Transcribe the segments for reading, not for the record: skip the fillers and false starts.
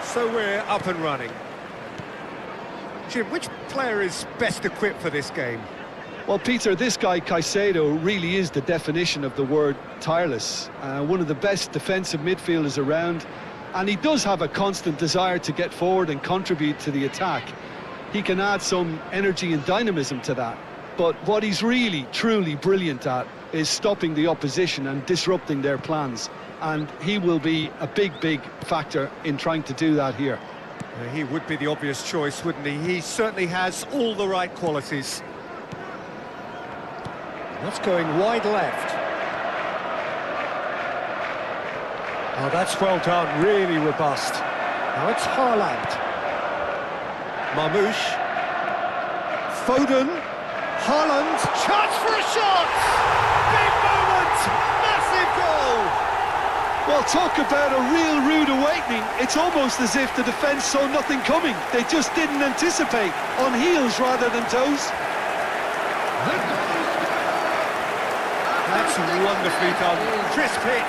So we're up and running. Jim, which player is best equipped for this game? Well, Peter, this guy Caicedo really is the definition of the word tireless. One of the best defensive midfielders around, and he does have a constant desire to get forward and contribute to the attack. He can add some energy and dynamism to that. But what he's really, truly brilliant at is stopping the opposition and disrupting their plans. And he will be a big, big factor in trying to do that here. He would be the obvious choice, wouldn't he? He certainly has all the right qualities. That's going wide left. Oh, that's well done, really robust. Now it's Haaland. Marmoush. Foden. Haaland. Chance for a shot! Big moment! Massive goal! Well, talk about a real rude awakening. It's almost as if the defence saw nothing coming. They just didn't anticipate, on heels rather than toes. That's wonderfully done. Crisp hit,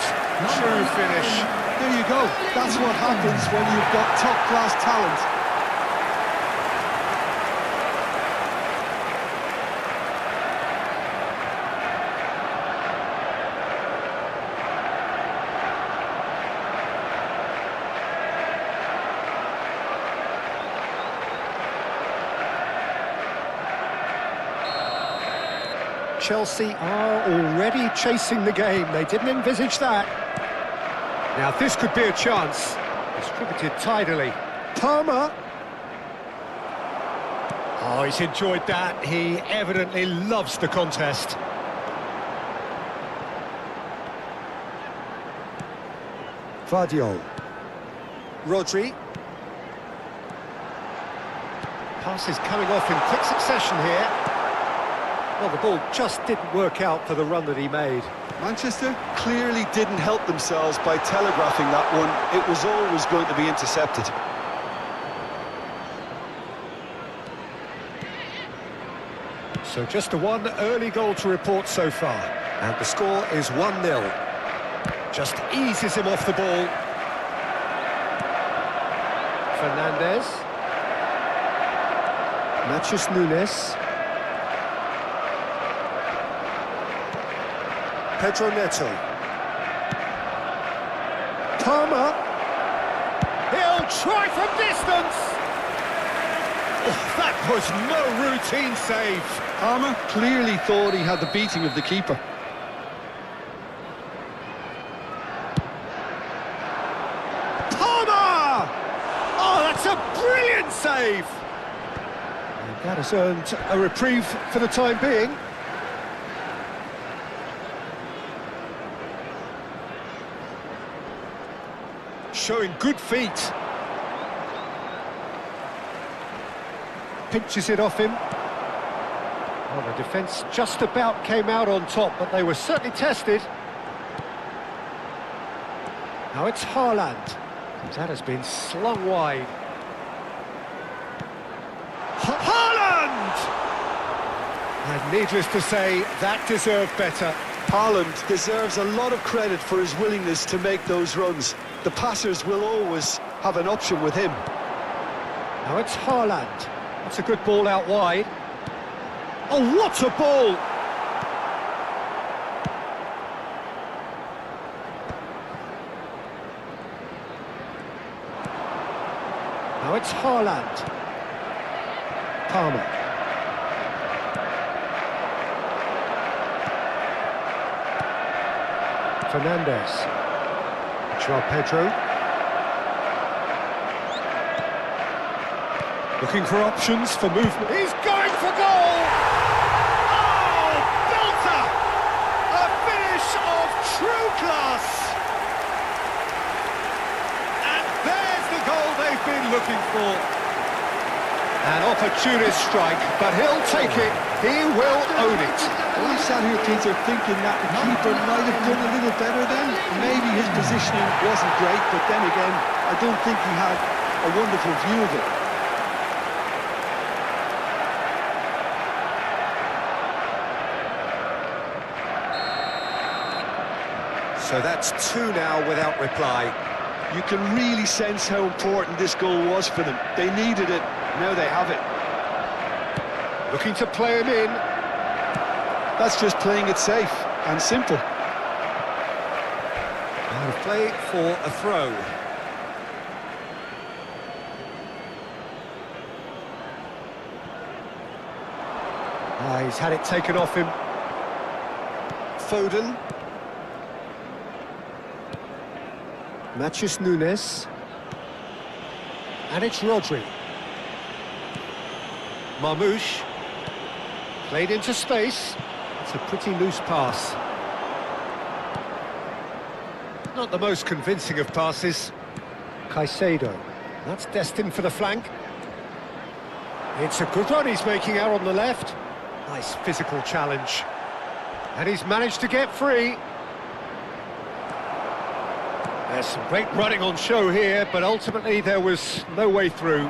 true finish. There you go. That's what happens when you've got top-class talent. Chelsea are already chasing the game. They didn't envisage that. Now this could be a chance. Distributed tidily. Palmer. Oh, he's enjoyed that. He evidently loves the contest. Vardiol. Rodri. Passes coming off in quick succession here. Well, the ball just didn't work out for the run that he made. Manchester clearly didn't help themselves by telegraphing that one. It was always going to be intercepted. So just the one early goal to report so far. And the score is 1-0. Just eases him off the ball. Fernandez. Matheus Nunes. Pedro Neto. Palmer. He'll try from distance. Oh, that was no routine save. Palmer clearly thought he had the beating of the keeper. Palmer! Oh, that's a brilliant save. And that has earned a reprieve for the time being. Showing good feet. Pinches it off him. Well, the defence just about came out on top, but they were certainly tested. Now it's Haaland. That has been slung wide. Haaland! And needless to say, that deserved better. Haaland deserves a lot of credit for his willingness to make those runs. The passers will always have an option with him. Now it's Haaland. That's a good ball out wide. Oh, what a ball! Now it's Haaland. Palmer. Fernandez. Joao Pedro. Looking for options for movement. He's going for goal! Oh, belter! A finish of true class! And there's the goal they've been looking for. An opportunist strike, but he'll take it. He will own it. Well, I sat here, Peter, thinking that the keeper might have done a little better then. Maybe his positioning wasn't great, but then again, I don't think he had a wonderful view of it. So that's two now without reply. You can really sense how important this goal was for them. They needed it, now they have it. Looking to play him in. That's just playing it safe and simple. Out of play for a throw. He's had it taken off him. Foden. Matthews Nunes. And it's Rodri. Marmoush. Played into space. It's a pretty loose pass. Not the most convincing of passes. Caicedo. That's destined for the flank. It's a good run he's making out on the left. Nice physical challenge. And he's managed to get free. There's some great running on show here, but ultimately there was no way through.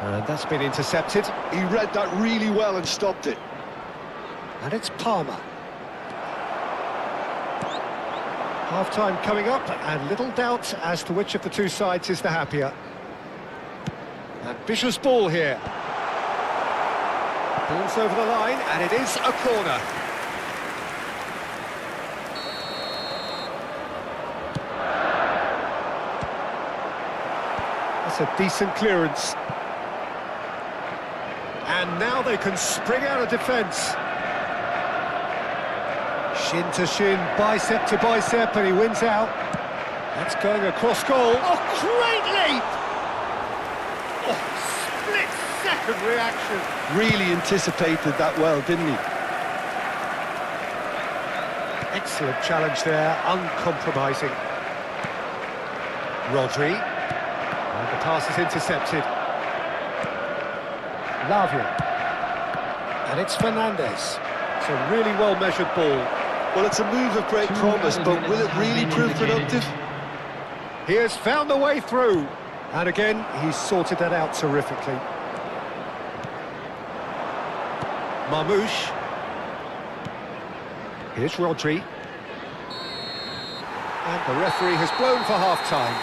And that's been intercepted. He read that really well and stopped it. And it's Palmer. Half-time coming up, and little doubt as to which of the two sides is the happier. Ambitious ball here. Ball's over the line, and it is a corner. That's a decent clearance. And now they can spring out of defence. Shin to shin, bicep to bicep, and he wins out. That's going across goal. Oh, great leap! Oh, split-second reaction. Really anticipated that well, didn't he? Excellent challenge there, uncompromising. Rodri. And the pass is intercepted. Lavia. And it's Fernandes. It's a really well-measured ball. Well, it's a move of great promise, but will it really prove productive? He has found a way through. And again, he's sorted that out terrifically. Marmoush. Here's Rodri. And the referee has blown for half-time.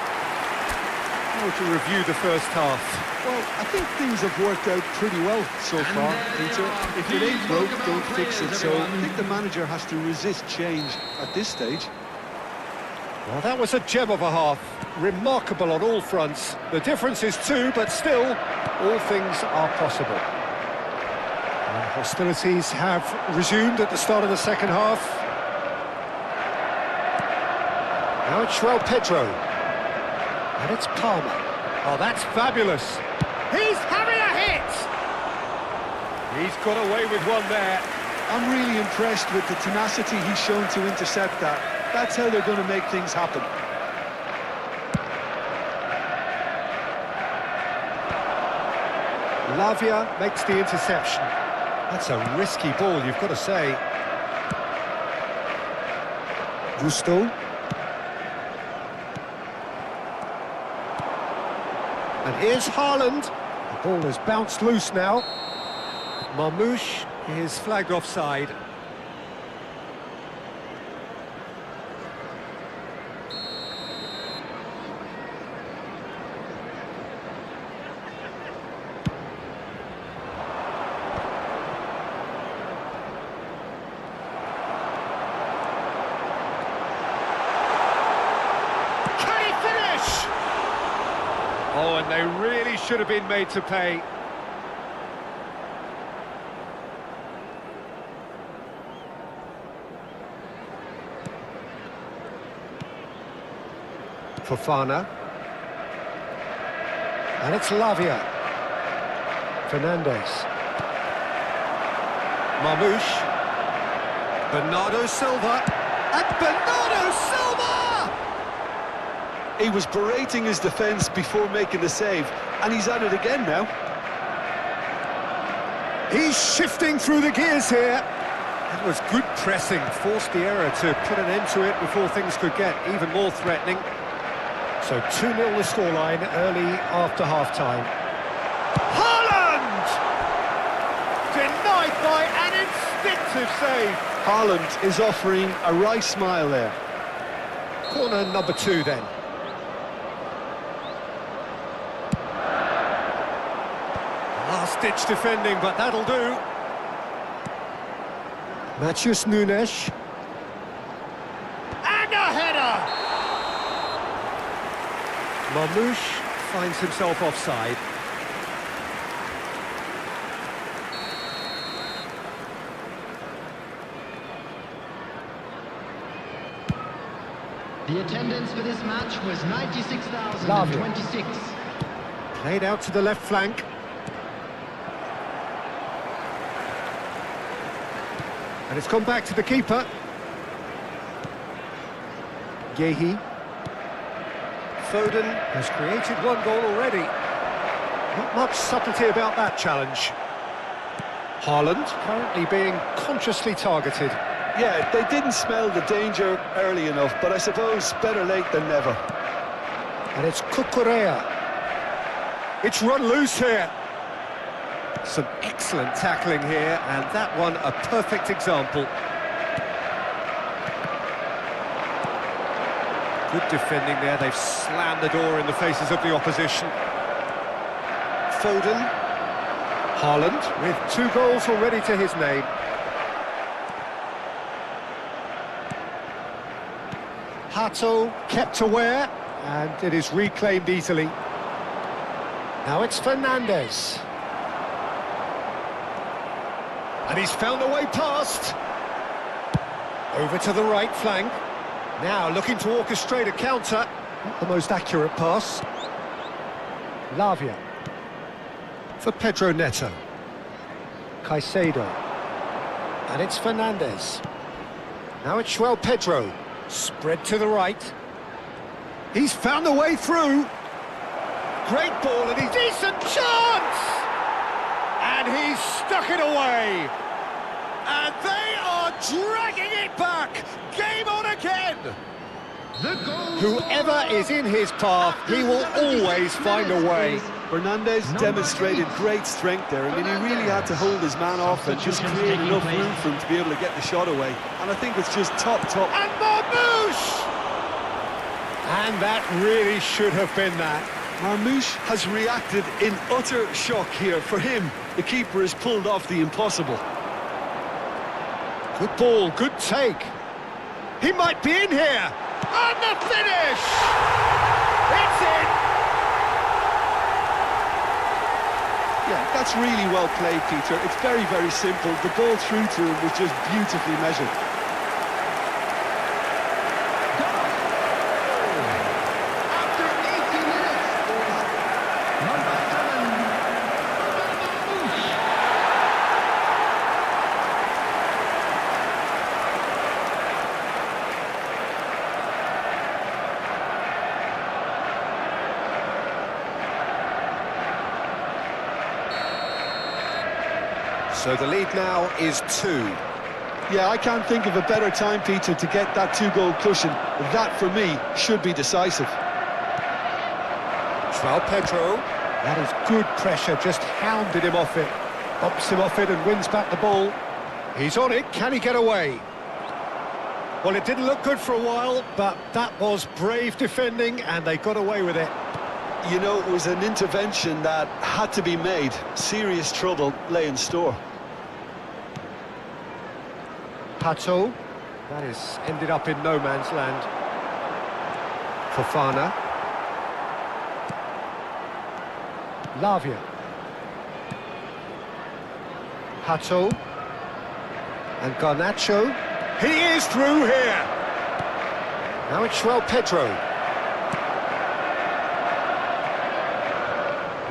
How would you review the first half? Well, I think things have worked out pretty well so far, Peter. If it ain't broke, don't fix it. So I think the manager has to resist change at this stage. Well, that was a gem of a half. Remarkable on all fronts. The difference is two, but still, all things are possible. And hostilities have resumed at the start of the second half. Now it's João Pedro. And it's Palmer. Oh, that's fabulous. He's having a hit! He's got away with one there. I'm really impressed with the tenacity he's shown to intercept that. That's how they're going to make things happen. Lavia makes the interception. That's a risky ball, you've got to say. Gusto. And here's Haaland. The ball has bounced loose now. Marmoush is flagged offside. Oh, and they really should have been made to pay. Fofana. And it's Lavia. Fernandes. Marmoush. Bernardo Silva. And Bernardo Silva! He was berating his defence before making the save, and he's at it again now. He's shifting through the gears here. That was good pressing, forced the error to put an end to it before things could get even more threatening. So 2-0 the scoreline early after half-time. Haaland! Denied by an instinctive save. Haaland is offering a wry smile there. Corner number 2 then. Last-ditch defending, but that'll do. Matheus Nunes. And a header! Marmoush finds himself offside. The attendance for this match was 96,026. Played out to the left flank. And it's gone back to the keeper. Yehi. Foden has created 1 goal already. Not much subtlety about that challenge. Haaland currently being consciously targeted. Yeah, they didn't smell the danger early enough, but I suppose better late than never. And it's Cucurella. It's run loose here. Some excellent tackling here, and that one a perfect example. Good defending there, they've slammed the door in the faces of the opposition. Foden. Haaland with 2 goals already to his name. Hato kept aware, and it is reclaimed easily. Now it's Fernandes. And he's found a way past. Over to the right flank. Now looking to orchestrate a counter. Not the most accurate pass. Lavia. For Pedro Neto. Caicedo. And it's Fernandes. Now it's João Pedro. Spread to the right. He's found a way through. Great ball and a decent chance! And he's stuck it away. And they are dragging it back. Game on again. Whoever is in his path, he will always find a way. Fernandes demonstrated great strength there. I mean, he really had to hold his man off and just create enough room for him to be able to get the shot away. And I think it's just top. And Marmoush! And that really should have been that. Marmoush has reacted in utter shock here. For him, the keeper has pulled off the impossible. Good ball, good take. He might be in here. And the finish! It's in! Yeah, that's really well played, Peter. It's very, very simple. The ball through to him was just beautifully measured. After 80 minutes, number 7, So the lead now is 2. Yeah, I can't think of a better time, Peter, to get that 2-goal cushion. That, for me, should be decisive. João Pedro. That is good pressure, just hounded him off it. Bumps him off it and wins back the ball. He's on it, can he get away? Well, it didn't look good for a while, but that was brave defending and they got away with it. You know, it was an intervention that had to be made. Serious trouble lay in store. Pato. That is ended up in no man's land. Fofana. Lavia. Pato. And Garnacho. He is through here. Now it's João Pedro.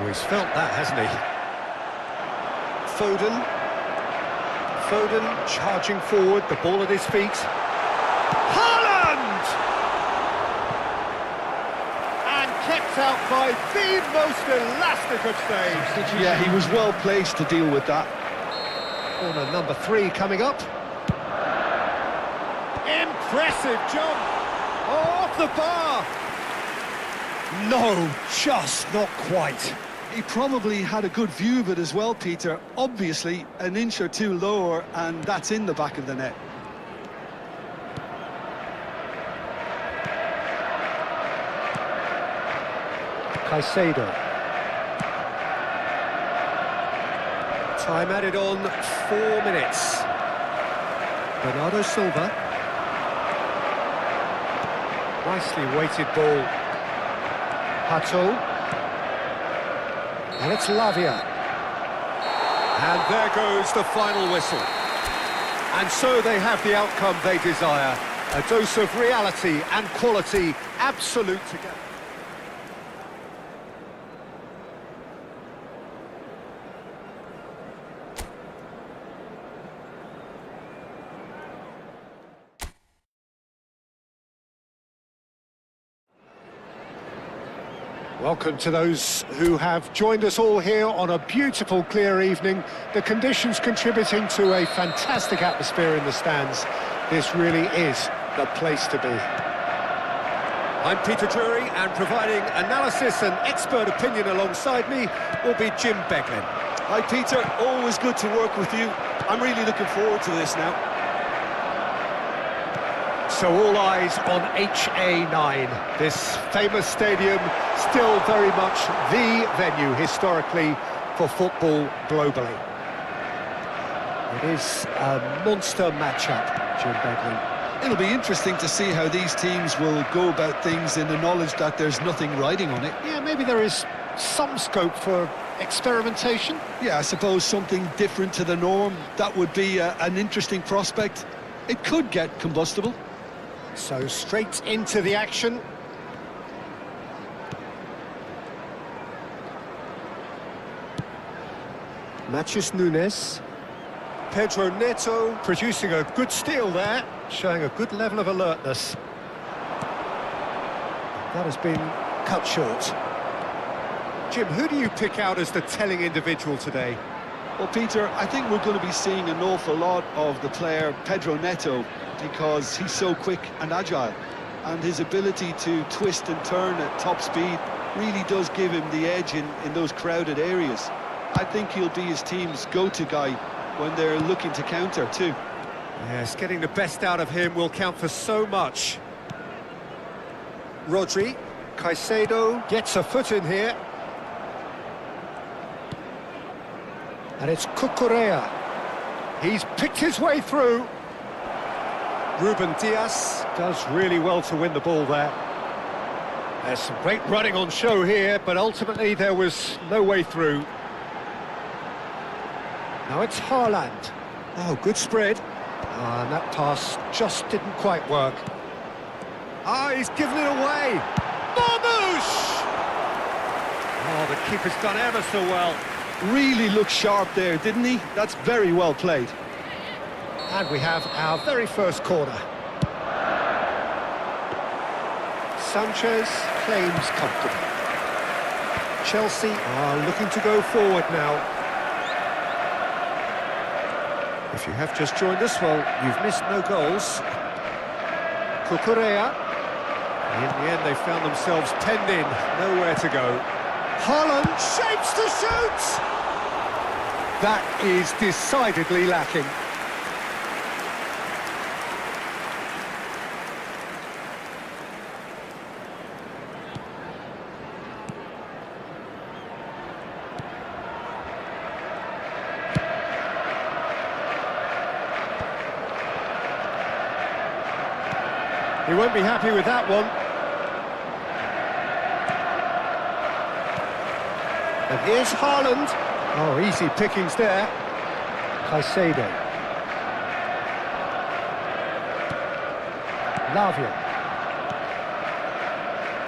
Oh, he's felt that, hasn't he? Foden. Foden charging forward, the ball at his feet. Haaland! And kept out by the most elastic of saves. Yeah, he was well placed to deal with that. Corner number 3 coming up. Impressive jump. Off the bar. No, just not quite. He probably had a good view of it as well, Peter. Obviously, an inch or two lower, and that's in the back of the net. Caicedo. Time added on, 4 minutes. Bernardo Silva. Nicely weighted ball. Hato. And it's Lavia. And there goes the final whistle. And so they have the outcome they desire. A dose of reality and quality, absolute together. Welcome to those who have joined us all here on a beautiful, clear evening. The conditions contributing to a fantastic atmosphere in the stands. This really is the place to be. I'm Peter Drury, and providing analysis and expert opinion alongside me will be Jim Beglin. Hi Peter, always good to work with you. I'm really looking forward to this now. So all eyes on HA9, this famous stadium, still very much the venue historically for football globally. It is a monster matchup, Jim Beglin. It'll be interesting to see how these teams will go about things in the knowledge that there's nothing riding on it. Yeah, maybe there is some scope for experimentation. Yeah, I suppose something different to the norm. That would be an interesting prospect. It could get combustible. So straight into the action. Matheus Nunes. Pedro Neto producing a good steal there, showing a good level of alertness. That has been cut short. Jim, who do you pick out as the telling individual today? Well, Peter, I think we're going to be seeing an awful lot of the player Pedro Neto, because he's so quick and agile, and his ability to twist and turn at top speed really does give him the edge in those crowded areas. I think he'll be his team's go-to guy when they're looking to counter too. Yes, getting the best out of him will count for so much. Rodri, Caicedo gets a foot in here. And it's Cucurella. He's picked his way through. Ruben Dias does really well to win the ball there. There's some great running on show here, but ultimately there was no way through. Now it's Haaland. Oh, good spread. And that pass just didn't quite work. He's given it away. Marmoush! Oh, the keeper's done ever so well. Really looked sharp there, didn't he? That's very well played. And we have our very first corner. Sanchez claims comfortably. Chelsea are looking to go forward now. If you have just joined us, well, you've missed no goals. Cucurella. In the end, they found themselves penned in, nowhere to go. Haaland shapes to shoot! That is decidedly lacking. He won't be happy with that one. And here's Haaland. Oh, easy pickings there. Caicedo. Lavia.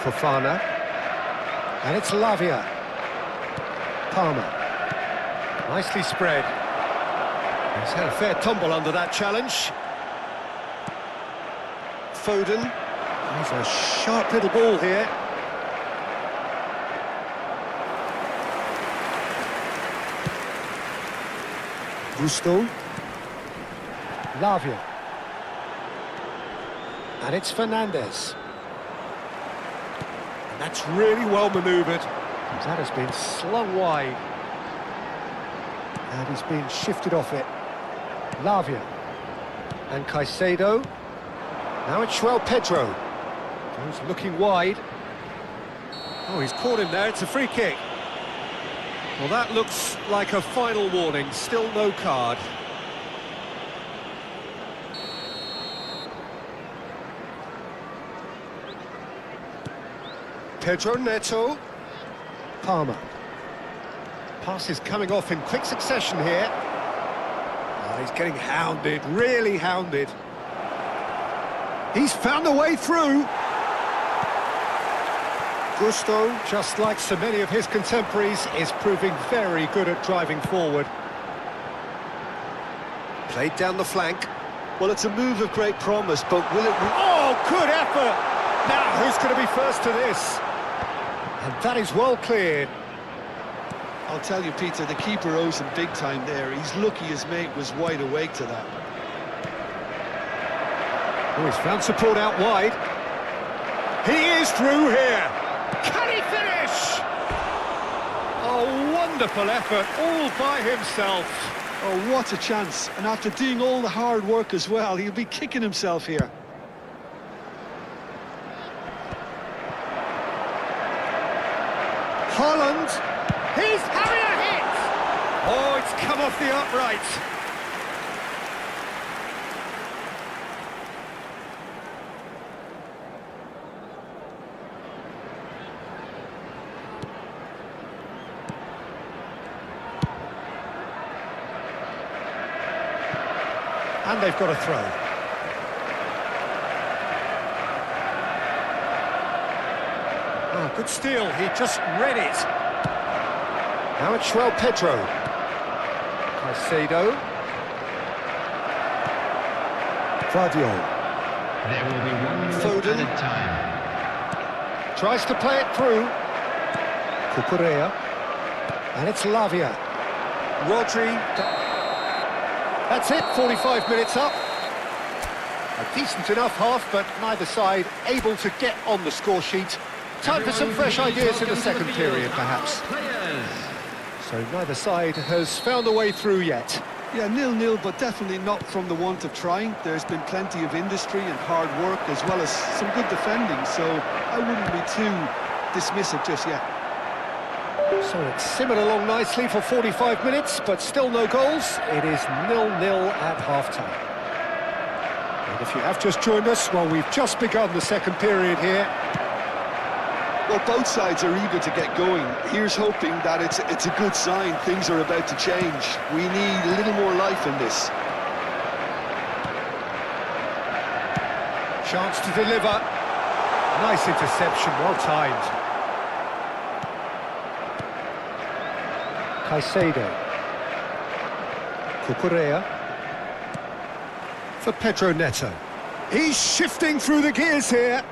Fofana. And it's Lavia. Palmer. Nicely spread. He's had a fair tumble under that challenge. Foden. He's a sharp little ball here. Gusto. Lavia. And it's Fernandez. And that's really well manoeuvred. That has been slung wide. And he's been shifted off it. Lavia. And Caicedo. Now it's Pedro. He's looking wide. Oh, he's caught him there, it's a free kick. Well, that looks like a final warning, still no card. Pedro Neto. Palmer. Pass is coming off in quick succession here. Oh, he's getting hounded, really hounded. He's found a way through. Gusto, just like so many of his contemporaries, is proving very good at driving forward. Played down the flank. Well, it's a move of great promise, but will it... Oh, good effort! Now, who's going to be first to this? And that is well cleared. I'll tell you, Peter, the keeper owes him big time there. He's lucky his mate was wide awake to that. Oh, he's found support out wide. He is through here. Can he finish? Oh, wonderful effort, all by himself. Oh, what a chance. And after doing all the hard work as well, he'll be kicking himself here. Haaland. He's having a hit. Oh, it's come off the upright. And they've got a throw. Oh, good steal. He just read it. Now it's João Pedro. Caicedo. Guardiola. There will be 1 minute Foden. added time. Tries to play it through. Cucurella. And it's Lavia. Rodri. That's it, 45 minutes up. A decent enough half, but neither side able to get on the score sheet. Time for some fresh ideas in the second period, perhaps. So neither side has found a way through yet. Yeah, 0-0, but definitely not from the want of trying. There's been plenty of industry and hard work, as well as some good defending, so I wouldn't be too dismissive just yet. So it's simmered along nicely for 45 minutes, but still no goals. It is 0-0 at half-time. And if you have just joined us, well, we've just begun the second period here. Well, both sides are eager to get going. Here's hoping that it's a good sign. Things are about to change. We need a little more life in this. Chance to deliver. Nice interception, well timed. Caicedo. Cucurella. For Pedro Neto. He's shifting through the gears here.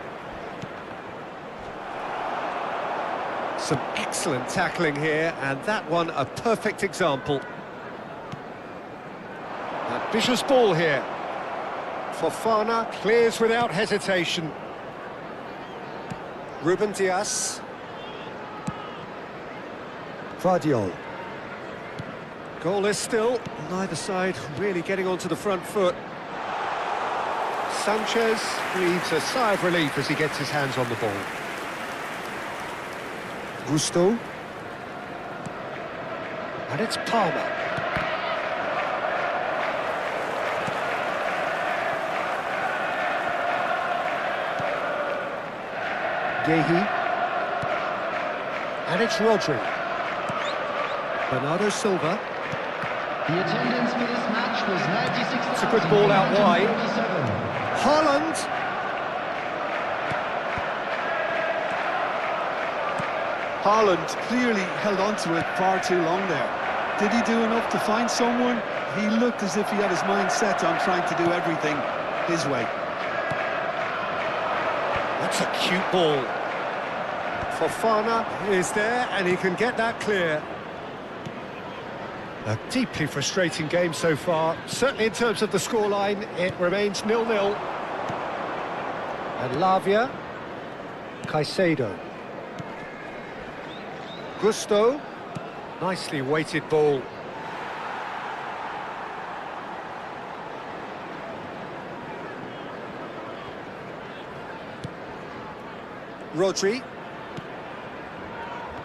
Some excellent tackling here, and that one a perfect example. Ambitious ball here. Fofana clears without hesitation. Ruben Dias. Guardiola. Goalless still, neither side really getting onto the front foot. Sanchez breathes a sigh of relief as he gets his hands on the ball. Gusto. And it's Palmer. Gehi. And it's Rodri. Bernardo Silva. The attendance for this match was 96,000. It's a good ball out wide. Haaland. Haaland clearly held on to it far too long there. Did he do enough to find someone? He looked as if he had his mind set on trying to do everything his way. That's a cute ball. Fofana is there and he can get that clear. A deeply frustrating game so far. Certainly in terms of the scoreline, it remains 0-0. And Lavia. Caicedo. Gusto. Nicely weighted ball. Rodri.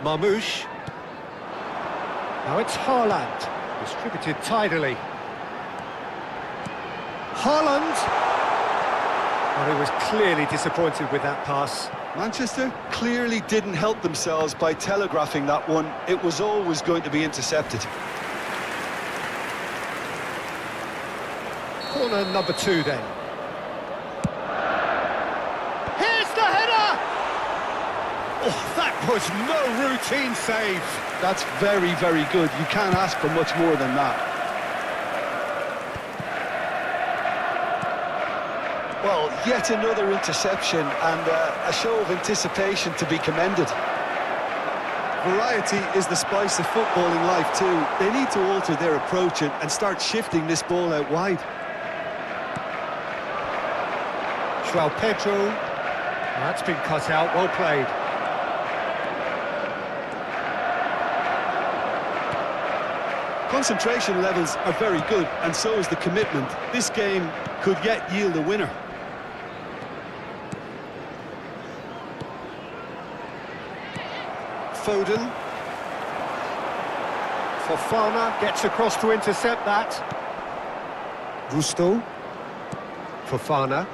Marmouche. Now it's Haaland, distributed tidily. Haaland! Well, he was clearly disappointed with that pass. Manchester clearly didn't help themselves by telegraphing that one. It was always going to be intercepted. Corner number 2 then. Here's the header! Oh, that was no routine save. That's very, very good. You can't ask for much more than that. Well, yet another interception and a show of anticipation to be commended. Variety is the spice of footballing life too. They need to alter their approach and start shifting this ball out wide. João Pedro. That's been cut out, well played. Concentration levels are very good, and so is the commitment. This game could yet yield a winner. Foden. Fofana gets across to intercept that. Gusto. Fofana.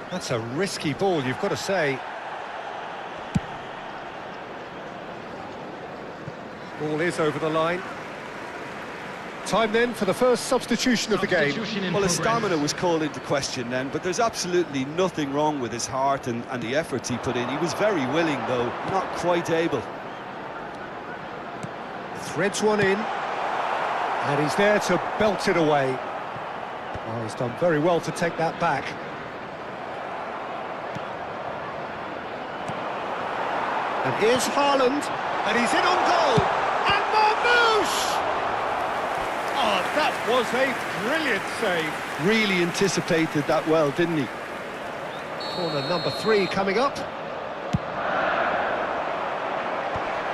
That's a risky ball, you've got to say. Ball is over the line. Time then for the first substitution of the game. Well, his stamina was called into question then, but there's absolutely nothing wrong with his heart and the efforts he put in. He was very willing, though, not quite able. Threads one in, and he's there to belt it away. Oh, he's done very well to take that back. And here's Haaland, and he's in on goal, and Marmouche! Oh, that was a brilliant save. Really anticipated that well, didn't he? Corner number 3 coming up.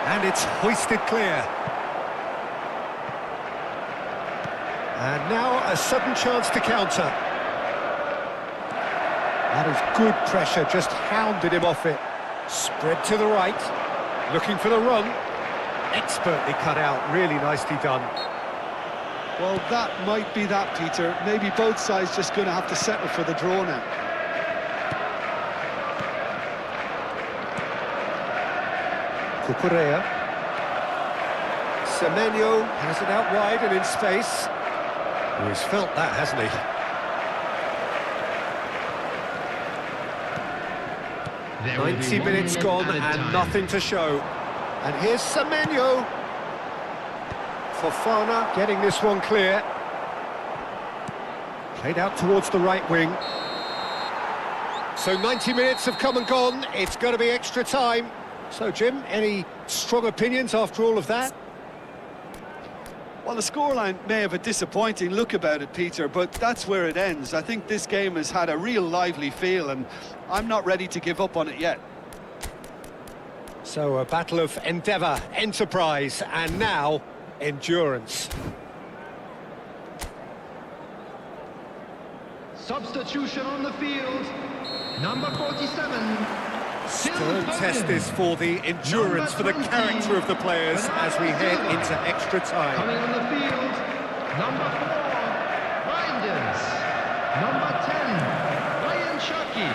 And it's hoisted clear. And now a sudden chance to counter. That is good pressure, just hounded him off it. Spread to the right, looking for the run. Expertly cut out, really nicely done. Well, that might be that, Peter. Maybe both sides just going to have to settle for the draw now. Cucurella. Semenyo has it out wide and in space. Oh, he's felt that, hasn't he? There will be 90 1 minutes minute gone added and time. nothing to show. And here's Semenyo. Fofana getting this one clear. Played out towards the right wing. So 90 minutes have come and gone. It's going to be extra time. So, Jim, any strong opinions after all of that? Well, the scoreline may have a disappointing look about it, Peter, but that's where it ends. I think this game has had a real lively feel, and I'm not ready to give up on it yet. So a battle of endeavour, enterprise, and now endurance. Substitution on the field. Number 47. Stern test this for the endurance, for the character of the players as we head into extra time. Coming on the field, number 4, Reinders. Number 10, Ryan Chucky.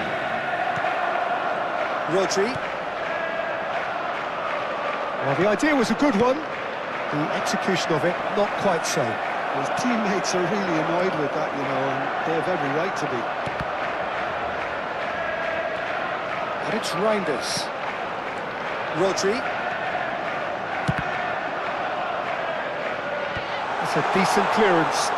Rodri. Well, the idea was a good one. The execution of it, not quite so. His teammates are really annoyed with that, you know, and they have every right to be. And it's Reinders. Rodri. That's a decent clearance.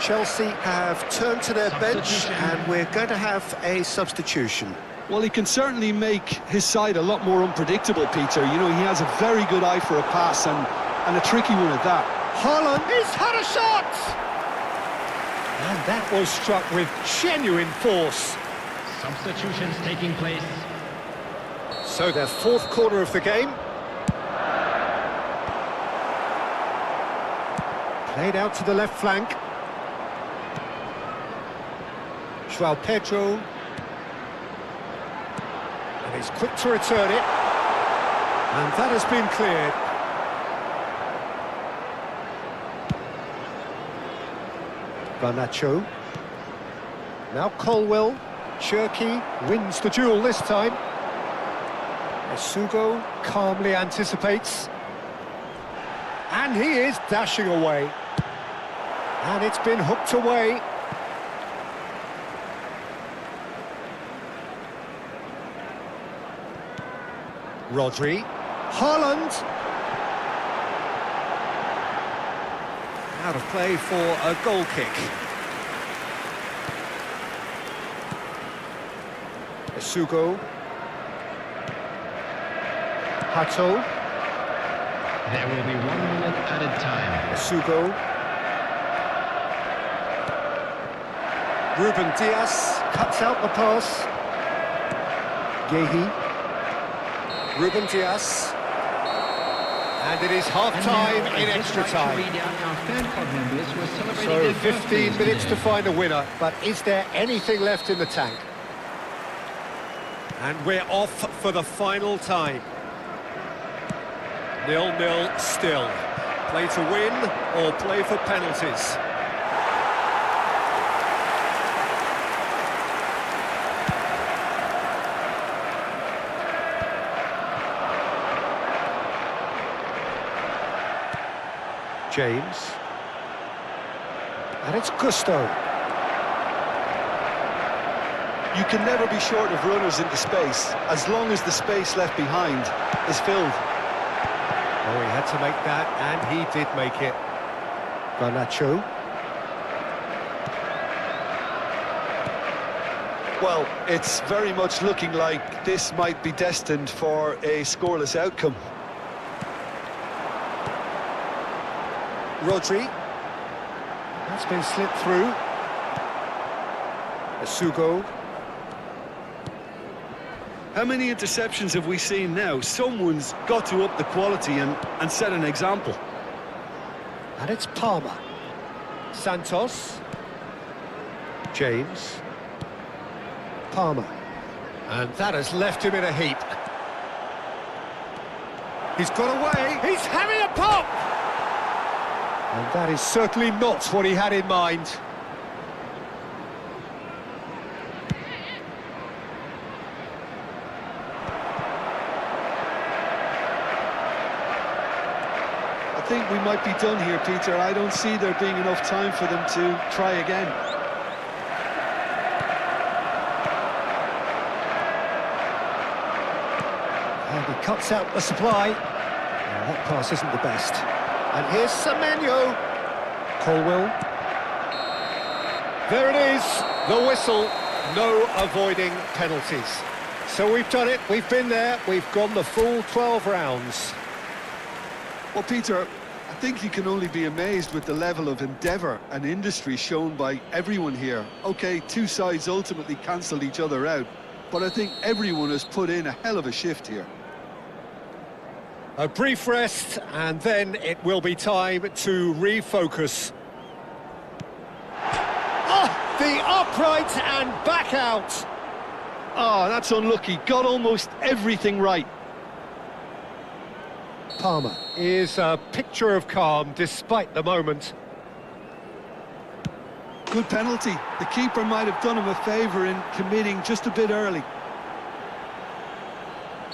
Chelsea have turned to their bench and we're going to have a substitution. Well, he can certainly make his side a lot more unpredictable, Peter. You know, he has a very good eye for a pass and a tricky one at that. Haaland has had a shot! And that was struck with genuine force. Substitutions taking place. So their fourth corner of the game. Played out to the left flank. João Pedro. And he's quick to return it. And that has been cleared. Garnacho. Now Colwell. Cherky wins the duel this time. Esugo calmly anticipates. And he is dashing away. And it's been hooked away. Rodri. Haaland. Out of play for a goal kick. Esugo. Hato. There will be 1 minute added time. Esugo. Ruben Diaz cuts out the pass. Gehi. Ruben Diaz. And it is half-time in extra time. So 15 minutes to find a winner, but is there anything left in the tank? And we're off for the final time. 0-0 still. Play to win or play for penalties. James. And it's Gusto. You can never be short of runners into space, as long as the space left behind is filled. Oh, he had to make that, and he did make it. Garnacho. Well, it's very much looking like this might be destined for a scoreless outcome. Rodri. That's been slipped through. Esugo. How many interceptions have we seen now? Someone's got to up the quality and set an example. And it's Palmer. Santos. James. Palmer. And that has left him in a heap. He's got away. He's having a pop! And that is certainly not what he had in mind. I think we might be done here, Peter. I don't see there being enough time for them to try again. And he cuts out the supply. Now, that pass isn't the best. And here's Semenyo. Colwell. There it is, the whistle. No avoiding penalties. So we've done it, we've been there, we've gone the full 12 rounds. Well, Peter, I think you can only be amazed with the level of endeavour and industry shown by everyone here. OK, two sides ultimately cancelled each other out, but I think everyone has put in a hell of a shift here. A brief rest, and then it will be time to refocus. Oh, the upright and back out. Oh, that's unlucky. Got almost everything right. Palmer is a picture of calm despite the moment. Good penalty. The keeper might have done him a favour in committing just a bit early.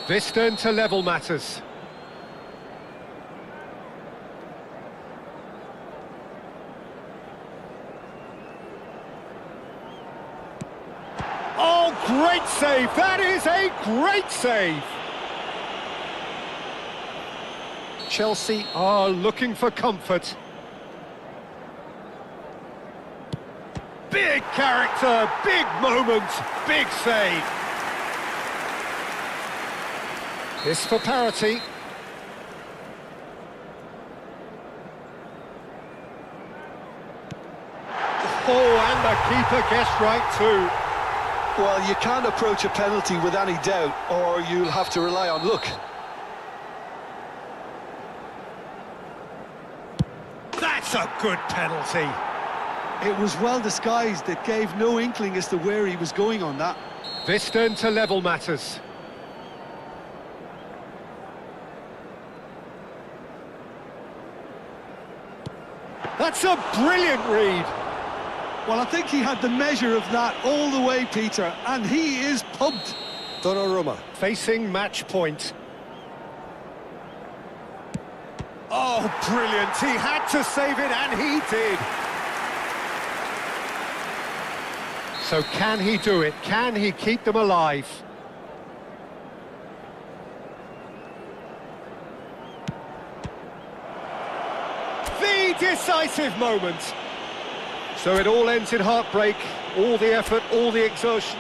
This turn to level matters. Oh, great save! That is a great save! Chelsea are looking for comfort. Big character, big moment, big save. This for parity. Oh, and the keeper guessed right too. Well, you can't approach a penalty with any doubt, or you'll have to rely on luck. That's a good penalty. It was well disguised. It gave no inkling as to where he was going on that. This turn to level matters. That's a brilliant read. Well, I think he had the measure of that all the way, Peter, and he is pumped. Donnarumma facing match point. Oh, brilliant. He had to save it, and he did. So can he do it? Can he keep them alive? The decisive moment. So it all ends in heartbreak, all the effort, all the exertion.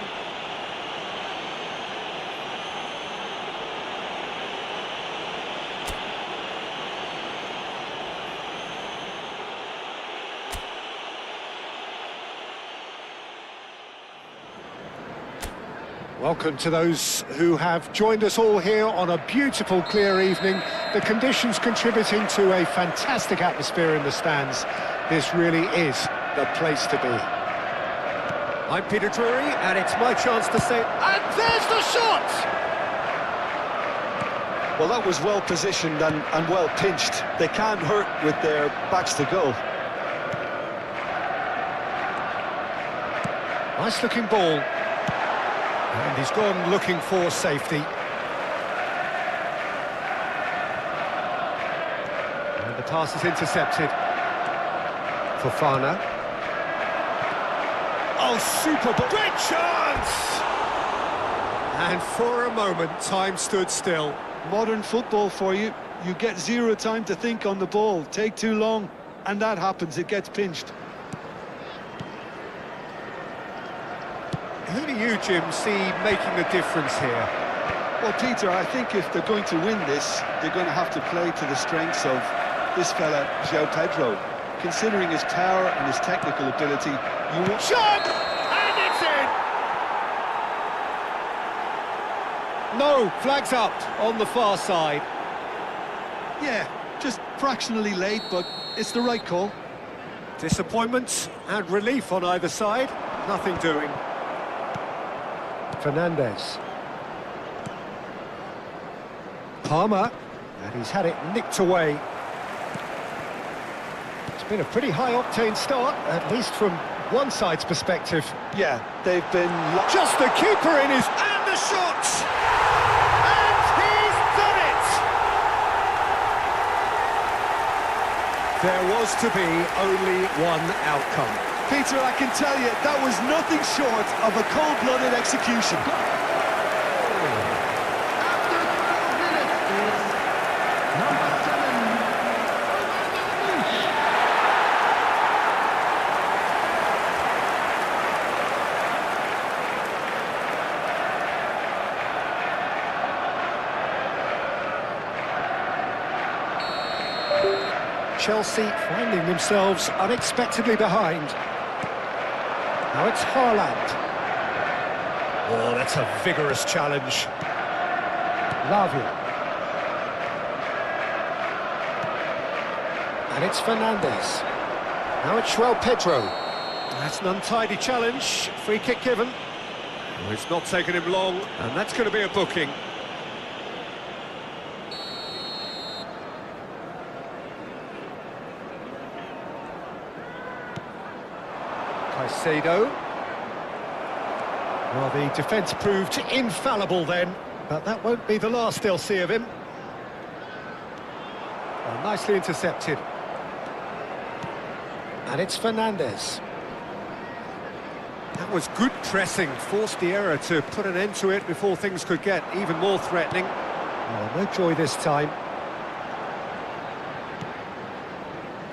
Welcome to those who have joined us all here on a beautiful, clear evening. The conditions contributing to a fantastic atmosphere in the stands. This really is the place to be. I'm Peter Drury, and it's my chance to say, and there's the shot! Well, that was well positioned and well pinched. They can't hurt with their backs to goal. Nice looking ball. And he's gone looking for safety. And the pass is intercepted. Fofana. Oh, super ball. Great chance! And for a moment, time stood still. Modern football for you. You get zero time to think on the ball. Take too long, and that happens. It gets pinched. Who do you, Jim, see making the difference here? Well, Peter, I think if they're going to win this, they're going to have to play to the strengths of this fella, João Pedro. Considering his power and his technical ability, you want... Shot! And it's in! No, flags up on the far side. Yeah, just fractionally late, but it's the right call. Disappointment and relief on either side. Nothing doing. Fernandes. Palmer, and he's had it nicked away. It's been a pretty high-octane start, at least from one side's perspective. Yeah, they've been... Just the keeper in his... And the shot! And he's done it! There was to be only one outcome. Peter, I can tell you, that was nothing short of a cold-blooded execution. After 12 minutes is number 7. Chelsea finding themselves unexpectedly behind. Now it's Haaland. Oh, that's a vigorous challenge. Lavia. And it's Fernandes. Now it's João Pedro. That's an untidy challenge. Free kick given. Oh, it's not taken him long, and that's going to be a booking. Caicedo. Well, the defence proved infallible then, but that won't be the last they'll see of him. Well, nicely intercepted. And it's Fernandes. That was good pressing, forced the error to put an end to it before things could get even more threatening. Oh, no joy this time.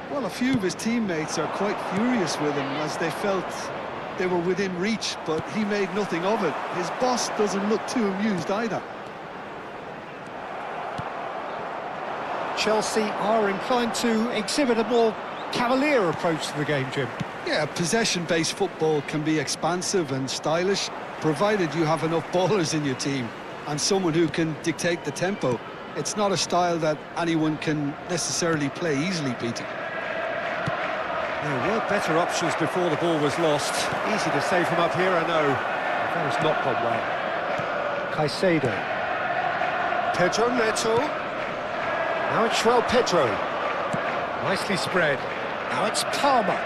Well, a few of his teammates are quite furious with him as they felt they were within reach, but he made nothing of it. His boss doesn't look too amused either. Chelsea are inclined to exhibit a more cavalier approach to the game, Jim. Yeah, possession-based football can be expansive and stylish, provided you have enough ballers in your team and someone who can dictate the tempo. It's not a style that anyone can necessarily play easily, Peter. There were better options before the ball was lost. Easy to save from up here, I know. That has not gone well. Caicedo. Pedro Neto. Now it's João Pedro. Nicely spread. Now it's Palmer.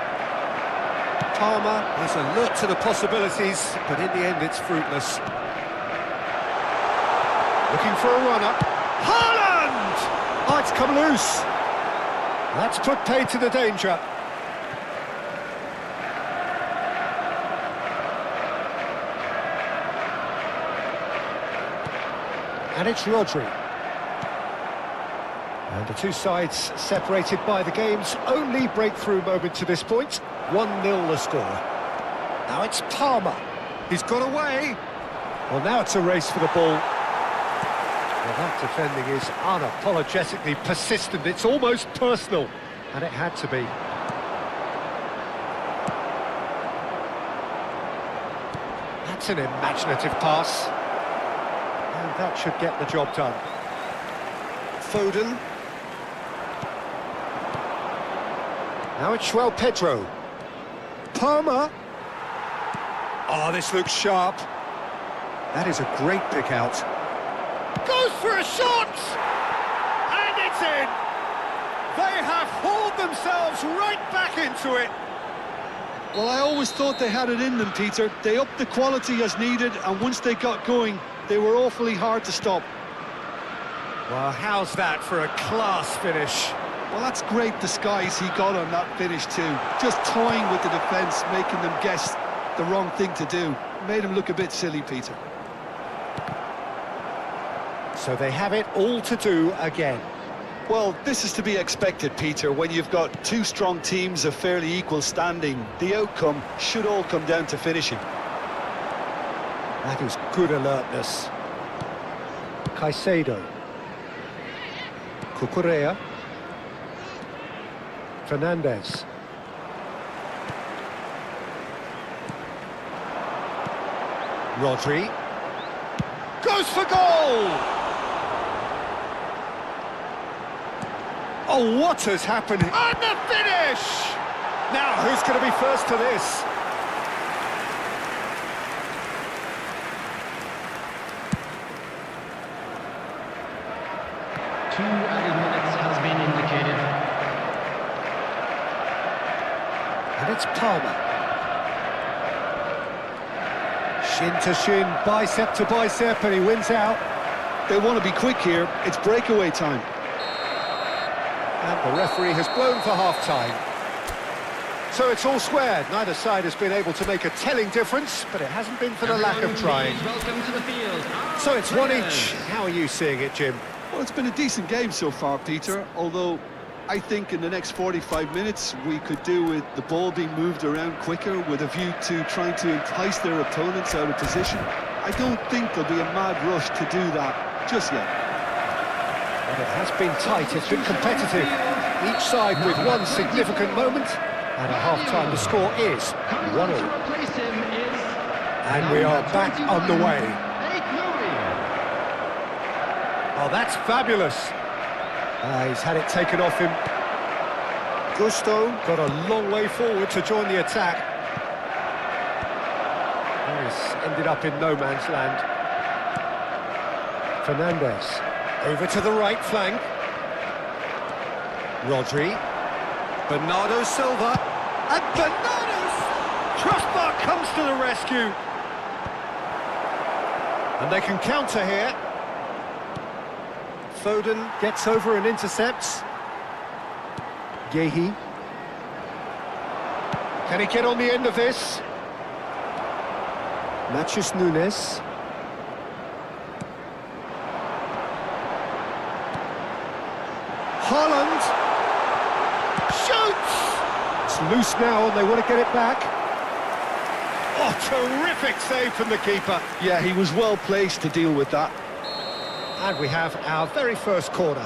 Palmer is alert to the possibilities, but in the end it's fruitless. Looking for a run-up. Haaland! Oh, it's come loose. That's put paid to the danger. And it's Rodri. And the two sides separated by the game's only breakthrough moment to this point. 1-0 the score. Now it's Palmer. He's got away. Well, now it's a race for the ball. Well, that defending is unapologetically persistent. It's almost personal. And it had to be. That's an imaginative pass. And that should get the job done. Foden. Now it's Pedro. Palmer. Oh, this looks sharp. That is a great pick out. Goes for a shot! And it's in! They have hauled themselves right back into it. Well, I always thought they had it in them, Peter. They upped the quality as needed, and once they got going, they were awfully hard to stop. Well, how's that for a class finish? Well, that's great disguise he got on that finish too. Just toying with the defence, making them guess the wrong thing to do. Made him look a bit silly, Peter. So they have it all to do again. Well, this is to be expected, Peter. When you've got two strong teams of fairly equal standing, the outcome should all come down to finishing. That is good alertness. Caicedo. Cucurella. Fernandez. Rodri. Goes for goal! Oh, what has happened? And the finish! Now, who's going to be first to this? Two added minutes has been indicated. And it's Palmer. Shin to shin, bicep to bicep, and he wins out. They want to be quick here. It's breakaway time. And the referee has blown for half-time. So it's all squared. Neither side has been able to make a telling difference, but it hasn't been for the lack of trying. Welcome to the field. So it's one each. How are you seeing it, Jim? Well, it's been a decent game so far, Peter, although I think in the next 45 minutes we could do with the ball being moved around quicker with a view to trying to entice their opponents out of position. I don't think there'll be a mad rush to do that just yet. Well, it has been tight, it's been competitive. Each side with one significant moment, and at half-time the score is 1-0. And we are back underway. Oh, that's fabulous. He's had it taken off him. Gusto got a long way forward to join the attack. He's ended up in no man's land. Fernandez over to the right flank. Rodri. Bernardo Silva. And crossbar comes to the rescue. And they can counter here. Foden gets over and intercepts. Yehi. Can he get on the end of this? Matheus Nunes. Haaland. Shoots! It's loose now and they want to get it back. Oh, terrific save from the keeper. Yeah, he was well placed to deal with that. And we have our very first corner.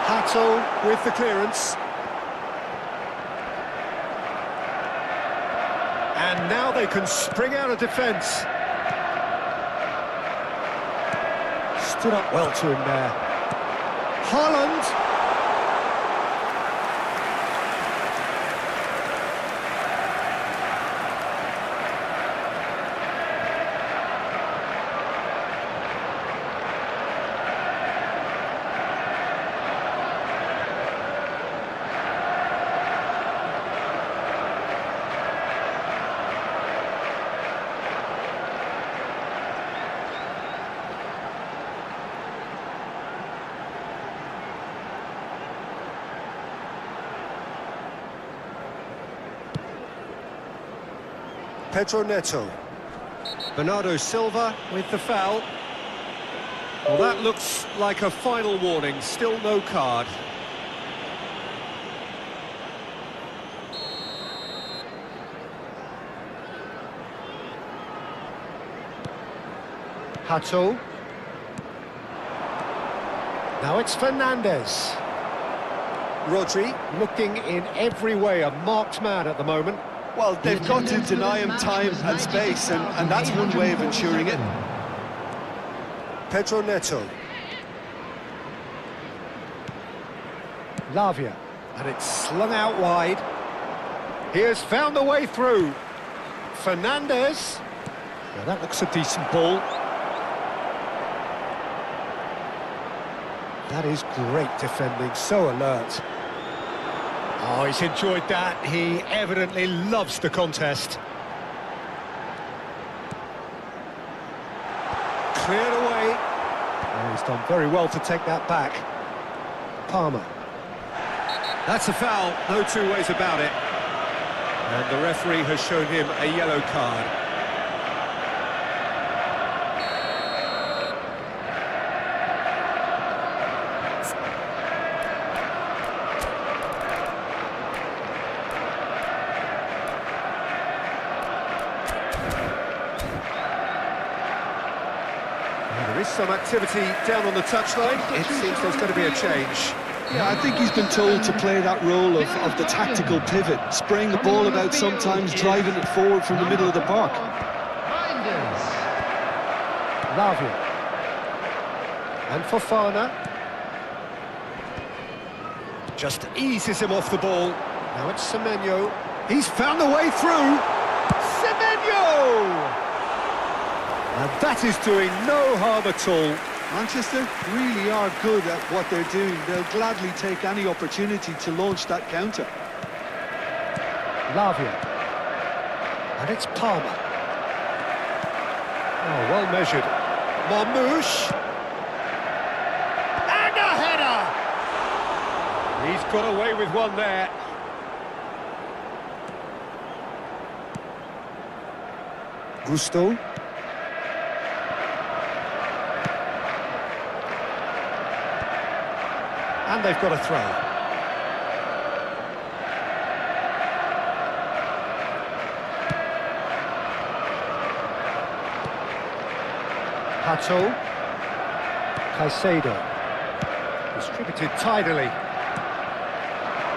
Hato with the clearance. And now they can spring out of defence. Stood up well to him there. Haaland. Pedro Neto. Bernardo Silva with the foul. Well, that looks like a final warning. Still no card. Hato. Now it's Fernandez. Rodri looking in every way a marked man at the moment. Well, they've got to deny him time and space, and that's one way of ensuring it. Pedro Neto. Lavia. And it's slung out wide. He has found the way through. Fernandez. Now that looks a decent ball. That is great defending, so alert. Oh, he's enjoyed that. He evidently loves the contest. Cleared away. Oh, he's done very well to take that back. Palmer. That's a foul, no two ways about it. And the referee has shown him a yellow card. There is some activity down on the touchline. It seems there's going to be a change. Yeah, I think he's been told to play that role of the tactical pivot, spraying the ball about sometimes, driving it forward from the middle of the park. Lavia. And Fofana. Just eases him off the ball. Now it's Semenyo. He's found the way through. Semenyo! And that is doing no harm at all. Manchester really are good at what they're doing. They'll gladly take any opportunity to launch that counter. Lavia. And it's Palmer. Oh, well measured. Marmouche. And a header! He's got away with one there. Gusto. And they've got a throw. Hato. Caicedo. Distributed tidily.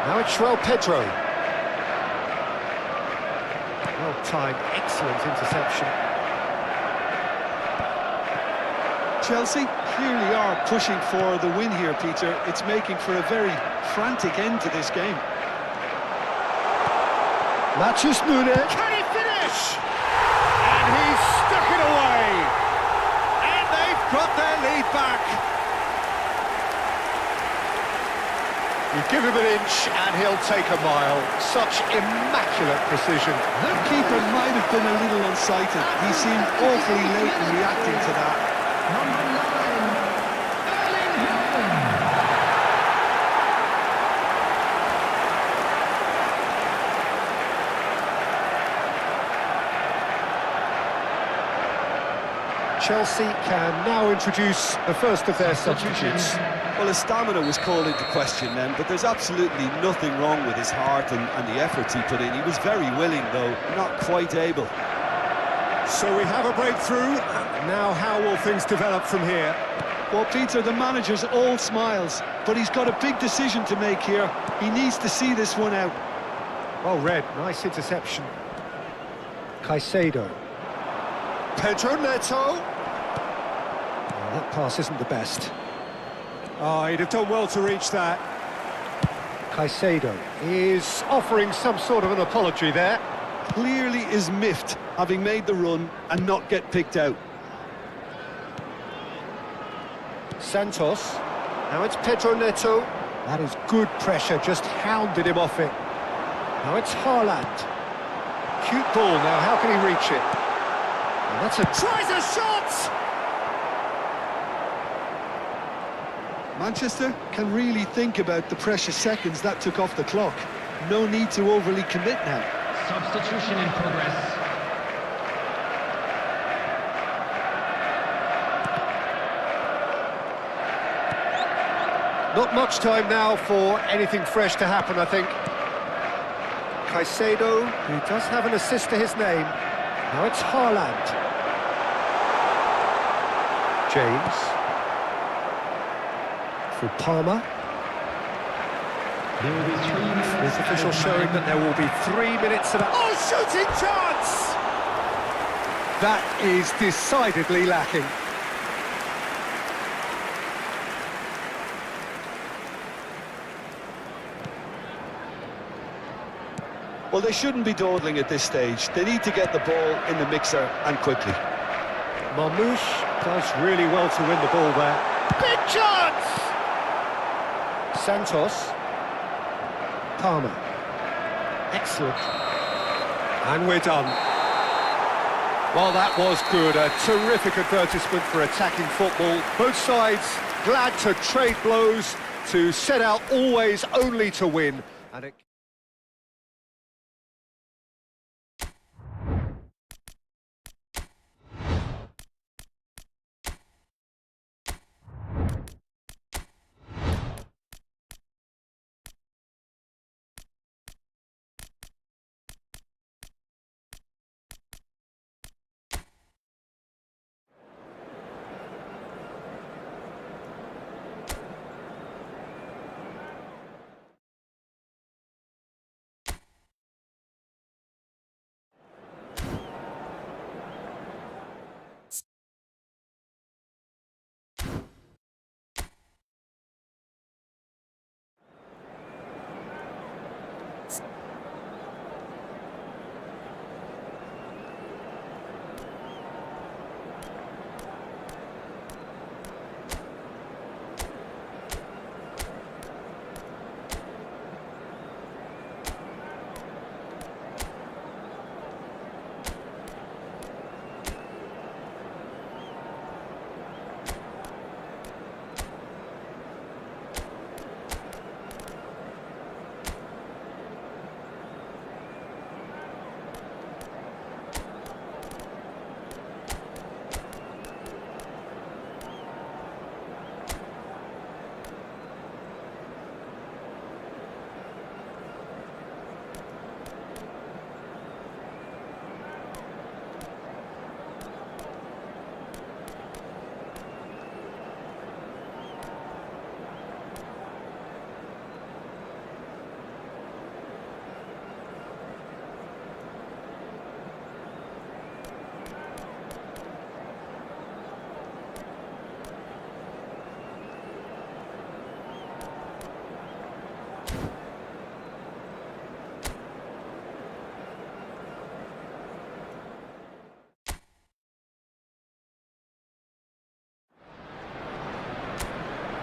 Now it's João Pedro. Well-timed, excellent interception. Chelsea clearly are pushing for the win here, Peter. It's making for a very frantic end to this game. Matheus Nunes. Can he finish? And he's stuck it away. And they've got their lead back. You give him an inch and he'll take a mile. Such immaculate precision. The keeper might have been a little unsighted. He seemed awfully late in reacting to that. Number 9, Erling Haaland. Chelsea can now introduce the first of their substitutes. Well, his stamina was called into question then, but there's absolutely nothing wrong with his heart and the efforts he put in. He was very willing, though, not quite able. So we have a breakthrough. Now how will things develop from here? Well, Peter, the manager's all smiles, but he's got a big decision to make here. He needs to see this one out. Well read, nice interception. Caicedo. Pedro Neto. Oh, that pass isn't the best. Oh, he'd have done well to reach that. Caicedo is offering some sort of an apology there. Clearly is miffed, having made the run and not get picked out. Santos. Now it's Pedro Neto. That is good pressure, just hounded him off it. Now it's Haaland. Cute ball now, how can he reach it? And that's a... Tries a shot! Manchester can really think about the precious seconds that took off the clock. No need to overly commit now. Substitution in progress. Not much time now for anything fresh to happen, I think. Caicedo, who does have an assist to his name. Now it's Haaland. James. For Palmer. There will be 3 minutes. This official showing that there will be 3 minutes of... Oh, shooting chance! That is decidedly lacking. Well, they shouldn't be dawdling at this stage. They need to get the ball in the mixer and quickly. Marmouche does really well to win the ball there. Big chance! Santos. Palmer. Excellent. And we're done. Well, that was good. A terrific advertisement for attacking football. Both sides glad to trade blows, to set out always only to win. And it...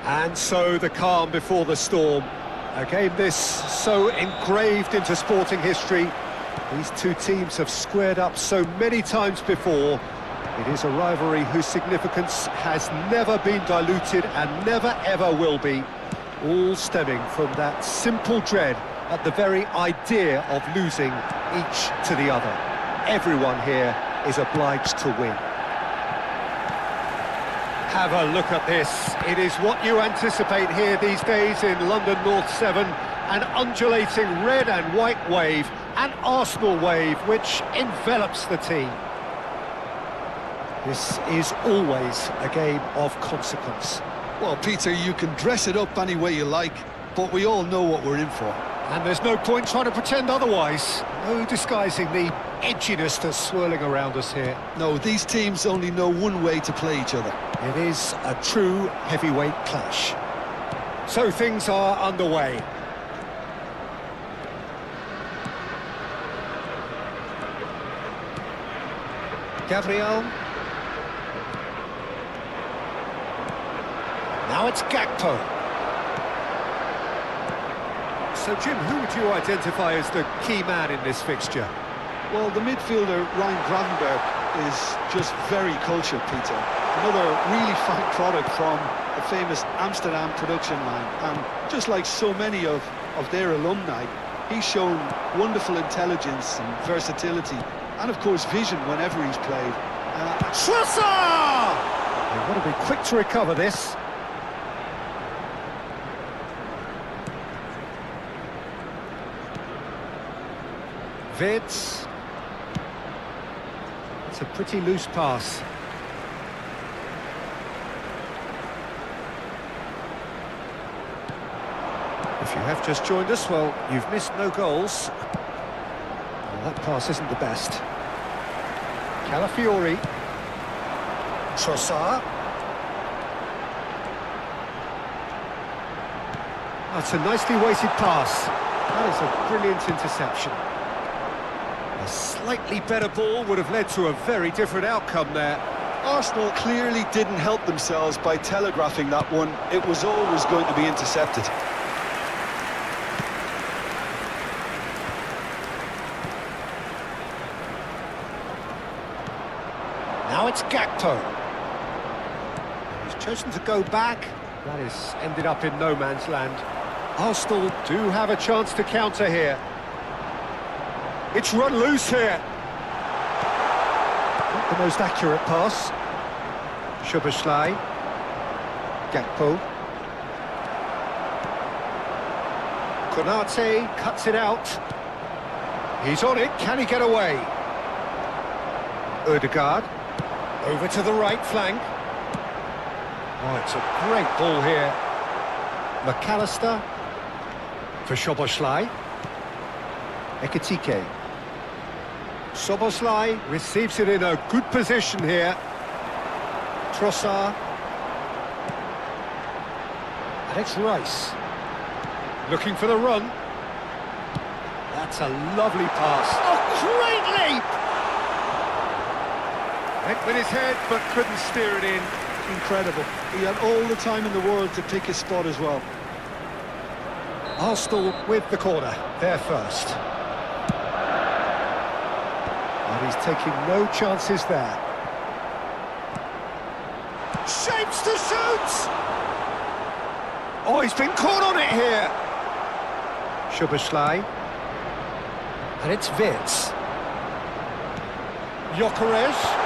And so the calm before the storm. A game this so engraved into sporting history. These two teams have squared up so many times before. It is a rivalry whose significance has never been diluted and never ever will be. All stemming from that simple dread at the very idea of losing each to the other. Everyone here is obliged to win. Have a look at this. It is what you anticipate here these days in London North 7. An undulating red and white wave, an Arsenal wave which envelops the team. This is always a game of consequence. Well, Peter, you can dress it up any way you like, but we all know what we're in for. And there's no point trying to pretend otherwise. No disguising the edginess that's swirling around us here. No, these teams only know one way to play each other. It is a true heavyweight clash. So things are underway. Gabriel. Now it's Gakpo. So, Jim, who would you identify as the key man in this fixture? Well, the midfielder, Ryan Gravenberg, is just very cultured, Peter. Another really fine product from a famous Amsterdam production line. And just like so many of their alumni, he's shown wonderful intelligence and versatility. And, of course, vision whenever he's played. Schlosser! They want to be quick to recover this. Vids. It's a pretty loose pass. If you have just joined us, well, you've missed no goals. Well, that pass isn't the best. Calafiori. Trossard. That's a nicely weighted pass. That is a brilliant interception. A slightly better ball would have led to a very different outcome there. Arsenal clearly didn't help themselves by telegraphing that one. It was always going to be intercepted. Now it's Gakpo. He's chosen to go back. That has ended up in no man's land. Arsenal do have a chance to counter here. It's run loose here. Not the most accurate pass. Szoboszlai. Gakpo. Konate cuts it out. He's on it. Can he get away? Ødegaard. Over to the right flank. Oh, it's a great ball here. McAllister. For Szoboszlai. Ekitike. Szoboszlai receives it in a good position here. Trossard. And it's Rice. Looking for the run. That's a lovely pass. Oh, great leap! Went with his head, but couldn't steer it in. Incredible. He had all the time in the world to pick his spot as well. Arsenal with the corner, they're first. And he's taking no chances there. Shapes to shoot! Oh, he's been caught on it here! Szoboszlai. And it's Vids. Gyökeres.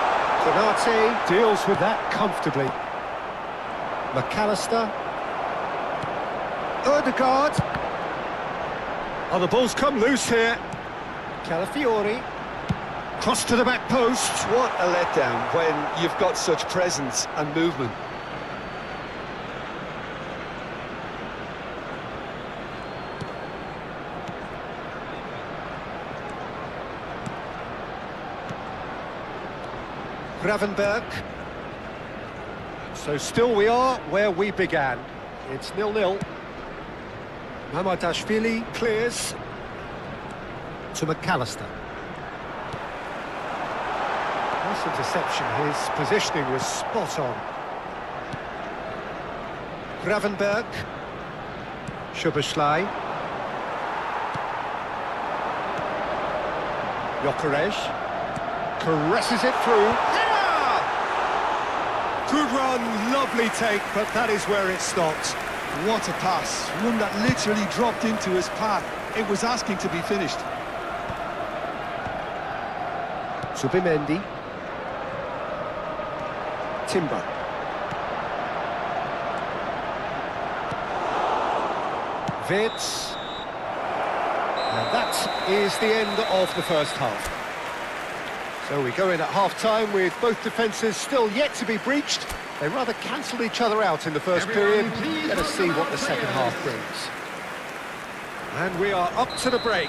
Konate deals with that comfortably. McAllister. Ødegaard. Oh, the ball's come loose here. Calafiori. Cross to the back post. What a letdown when you've got such presence and movement. Gravenberg. So still we are where we began. It's 0-0. Mamadashvili clears to McAllister. Nice interception. His positioning was spot on. Gravenberg. Szoboszlai. Gyökeres. Caresses it through. Yeah! Good run, lovely take, but that is where it stopped. What a pass. One that literally dropped into his path. It was asking to be finished. Zubimendi. Timber. Vids. And that is the end of the first half. So we go in at half-time with both defences still yet to be breached. They rather cancelled each other out in the first period. Let us see what the second half brings. And we are up to the break.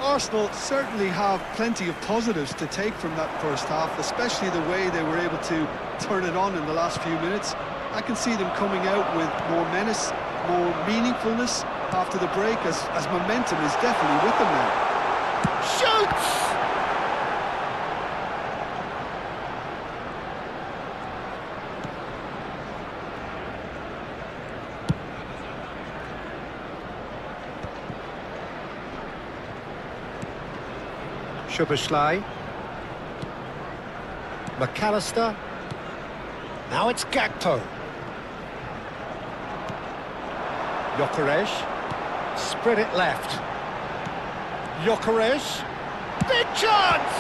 Arsenal certainly have plenty of positives to take from that first half, especially the way they were able to turn it on in the last few minutes. I can see them coming out with more menace, more meaningfulness after the break, as momentum is definitely with them now. Shoots! Szoboszlai. McAllister. Now it's Gakpo. Gyökeres. Spread it left. Gyökeres. Big chance!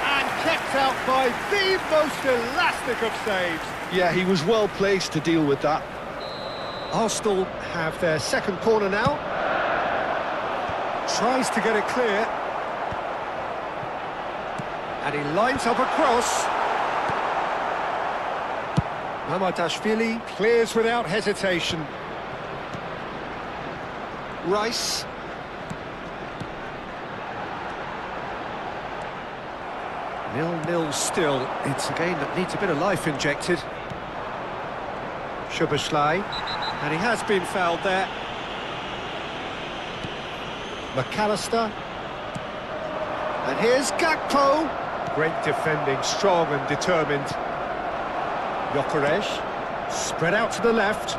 And kept out by the most elastic of saves. Yeah, he was well placed to deal with that. Arsenal have their second corner now. Tries to get it clear. And he lines up a cross. Mamadashvili clears without hesitation. Rice. Nil-nil still. It's a game that needs a bit of life injected. Szoboszlai. And he has been fouled there. McAllister. And here's Gakpo. Great defending, strong and determined. Gyökeres. Spread out to the left.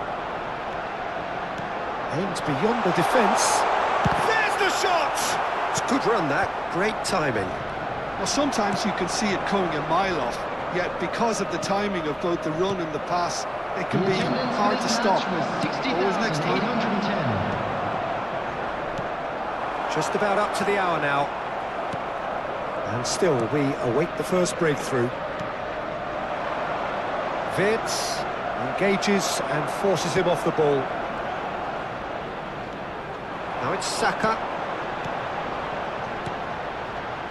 Aimed beyond the defence. There's the shot! It's a good run, that. Great timing. Well, sometimes you can see it coming a mile off, yet because of the timing of both the run and the pass, it can be hard to stop. Always next time. Just about up to the hour now. And still, we await the first breakthrough. Wirtz engages and forces him off the ball. Now it's Saka.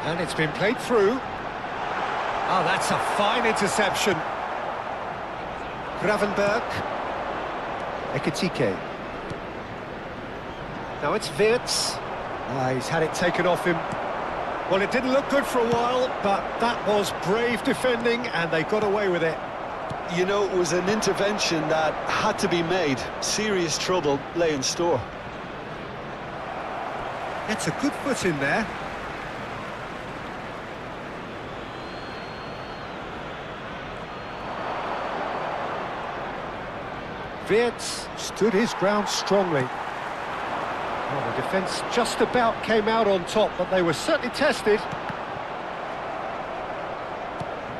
And it's been played through. Oh, that's a fine interception. Gravenberg. Ekitike. Now it's Wirtz. He's had it taken off him. Well, it didn't look good for a while, but that was brave defending, and they got away with it. You know, it was an intervention that had to be made. Serious trouble lay in store. It's a good foot in there. Wirtz stood his ground strongly. Well, the defence just about came out on top, but they were certainly tested.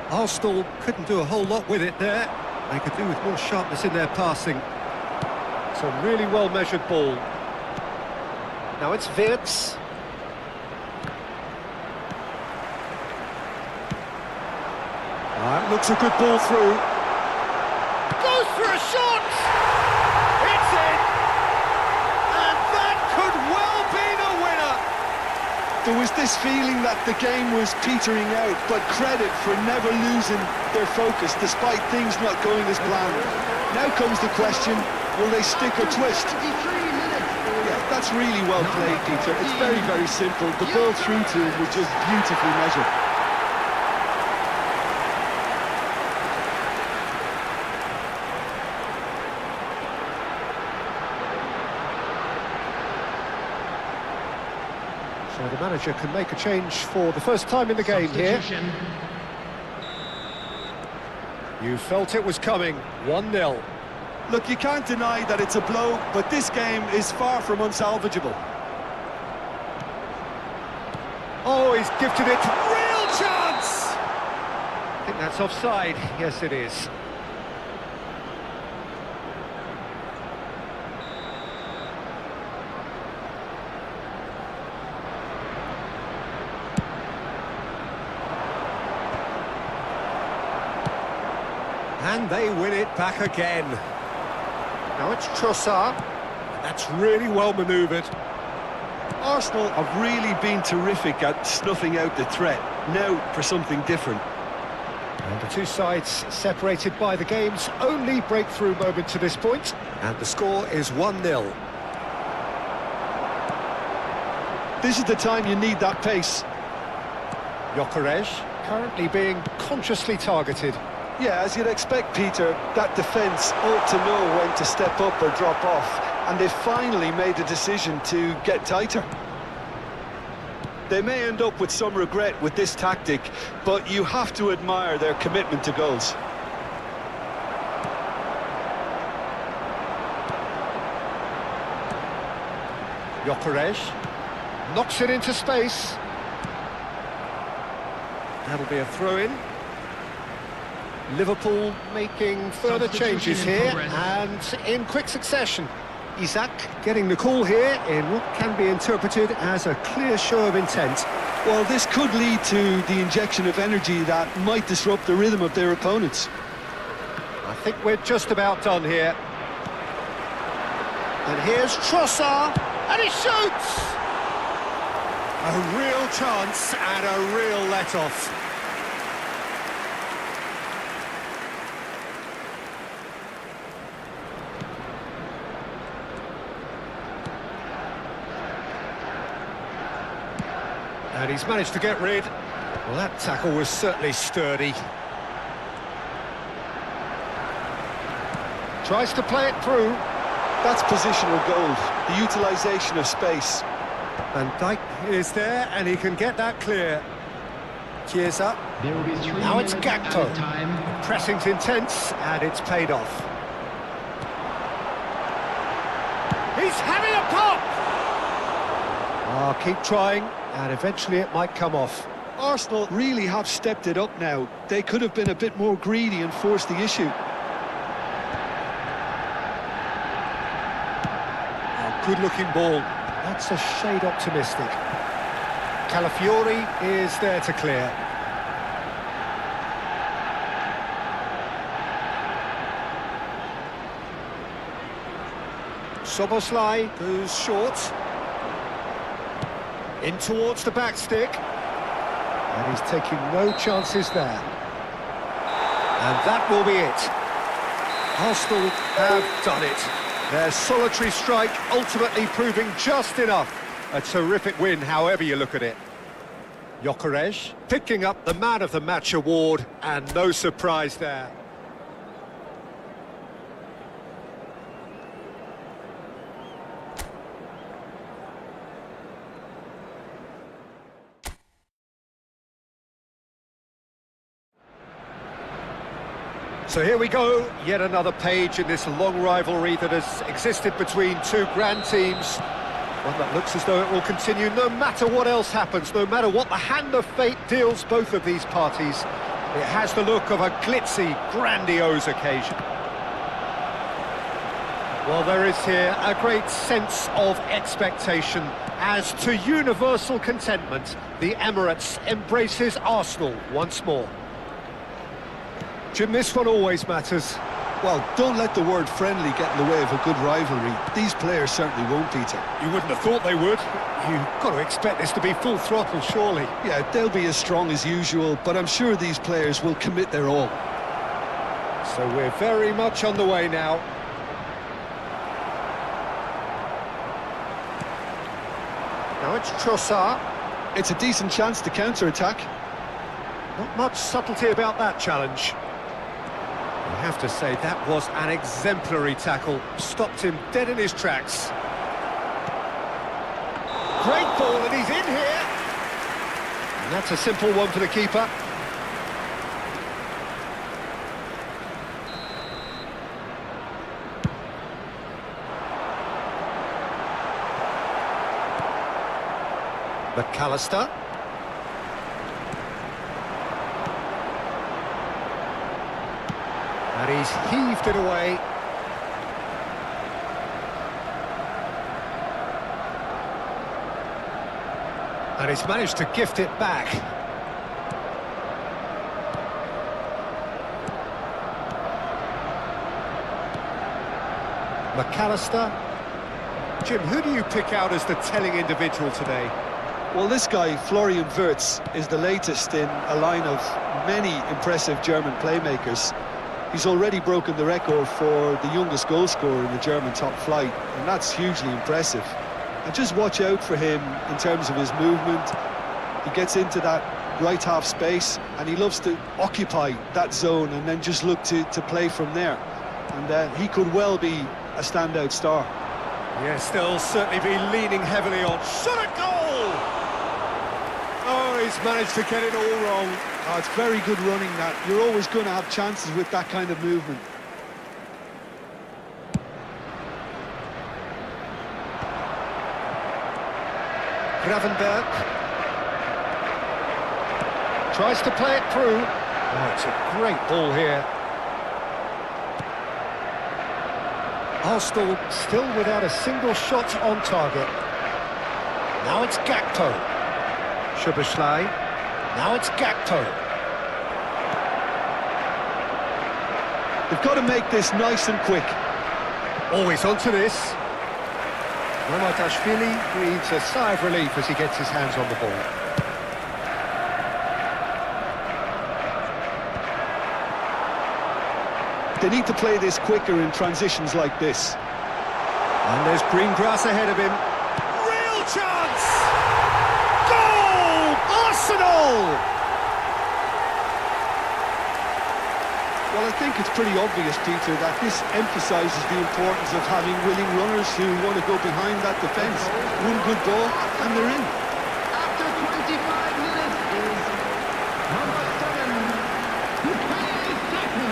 Arsenal couldn't do a whole lot with it there. They could do with more sharpness in their passing. It's a really well-measured ball. Now it's Wirtz. That looks a good ball through. Goes for a shot! It's in! And that could well be the winner! There was this feeling that the game was petering out, but credit for never losing their focus despite things not going as planned. Now comes the question, will they stick or twist? Yeah, that's really well played, Peter. It's very, very simple. The ball through to him was just beautifully measured. So the manager can make a change for the first time in the game here. You felt it was coming, 1-0. Look, you can't deny that it's a blow, but this game is far from unsalvageable. Oh, he's gifted it. Real chance! I think that's offside. Yes, it is. And they win it back again. Now it's Trossard. That's really well manoeuvred. Arsenal have really been terrific at snuffing out the threat. Now for something different. And the two sides separated by the game's only breakthrough moment to this point. And the score is 1-0. This is the time you need that pace. Gyökeres currently being consciously targeted. Yeah, as you'd expect, Peter, that defence ought to know when to step up or drop off, and they've finally made a decision to get tighter. They may end up with some regret with this tactic, but you have to admire their commitment to goals. Gyökeres knocks it into space. That'll be a throw-in. Liverpool making further changes here, and in quick succession. Isak getting the call here in what can be interpreted as a clear show of intent. Well, this could lead to the injection of energy that might disrupt the rhythm of their opponents. I think we're just about done here. And here's Trossard, and he shoots! A real chance and a real let-off. And he's managed to get rid. Well, that tackle was certainly sturdy. Tries to play it through. That's positional gold, the utilisation of space. Van Dijk is there, and he can get that clear. Chiesa. There will be 3 Now it's minutes Gakpo. added time. Pressing's intense, and it's paid off. He's having a pop! Keep trying, and eventually it might come off. Arsenal really have stepped it up now. They could have been a bit more greedy and forced the issue. Good-looking ball. That's a shade optimistic. Calafiori is there to clear. Soboslai goes short. In towards the back stick. And he's taking no chances there. And that will be it. Arsenal have done it. Their solitary strike ultimately proving just enough. A terrific win, however you look at it. Gyökeres picking up the Man of the Match award, and no surprise there. So here we go, yet another page in this long rivalry that has existed between two grand teams. One that looks as though it will continue no matter what else happens, no matter what the hand of fate deals both of these parties. It has the look of a glitzy, grandiose occasion. Well, there is here a great sense of expectation as to universal contentment. The Emirates embraces Arsenal once more. Jim, this one always matters. Well, don't let the word friendly get in the way of a good rivalry. These players certainly won't, Peter. You wouldn't have thought they would. You've got to expect this to be full throttle, surely. Yeah, they'll be as strong as usual, but I'm sure these players will commit their all. So we're very much on the way now. Now it's Trossard. It's a decent chance to counter-attack. Not much subtlety about that challenge. I have to say, that was an exemplary tackle. Stopped him dead in his tracks. Great ball, and he's in here. And that's a simple one for the keeper. McAllister. And he's heaved it away. And he's managed to gift it back. McAllister. Jim, who do you pick out as the telling individual today? Well, this guy, Florian Wirtz, is the latest in a line of many impressive German playmakers. He's already broken the record for the youngest goal scorer in the German top flight, and that's hugely impressive. And just watch out for him in terms of his movement. He gets into that right half space, and he loves to occupy that zone and then just look to play from there. And he could well be a standout star. Yes, they'll certainly be leaning heavily on. Shot at goal! Oh, he's managed to get it all wrong. Oh, it's very good running, that. You're always going to have chances with that kind of movement. Gravenberg tries to play it through. Oh, it's a great ball here. Arsenal still without a single shot on target. Now it's Gakpo. Szoboszlai. Now it's Gakpo. They've got to make this nice and quick. Always onto this. Ramadashvili breathes a sigh of relief as he gets his hands on the ball. They need to play this quicker in transitions like this. And there's green grass ahead of him. Real chance! Goal! Arsenal! Well, I think it's pretty obvious, Peter, that this emphasises the importance of having willing runners who want to go behind that defence. One good ball, and they're in. After 25 minutes is number 7, Bukayo Saka.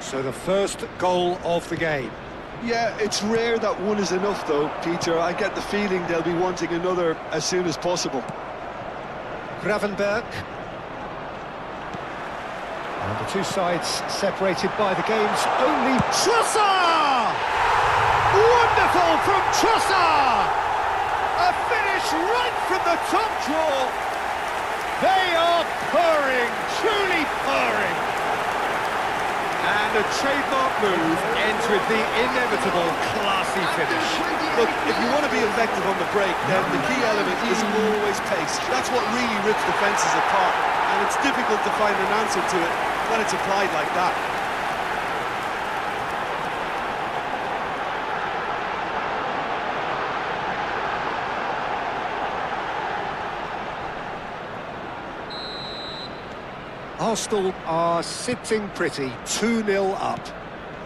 So the first goal of the game. Yeah, it's rare that one is enough, though, Peter. I get the feeling they'll be wanting another as soon as possible. Gravenberg. And the two sides separated by the game's only Trossard! Wonderful from Trossard! A finish right from the top draw. They are purring, truly purring. And a trademark move ends with the inevitable classy finish. Look, if you want to be effective on the break, then the key element is always pace. That's what really rips defences apart, and it's difficult to find an answer to it when it's applied like that. Arsenal are sitting pretty, 2-0 up.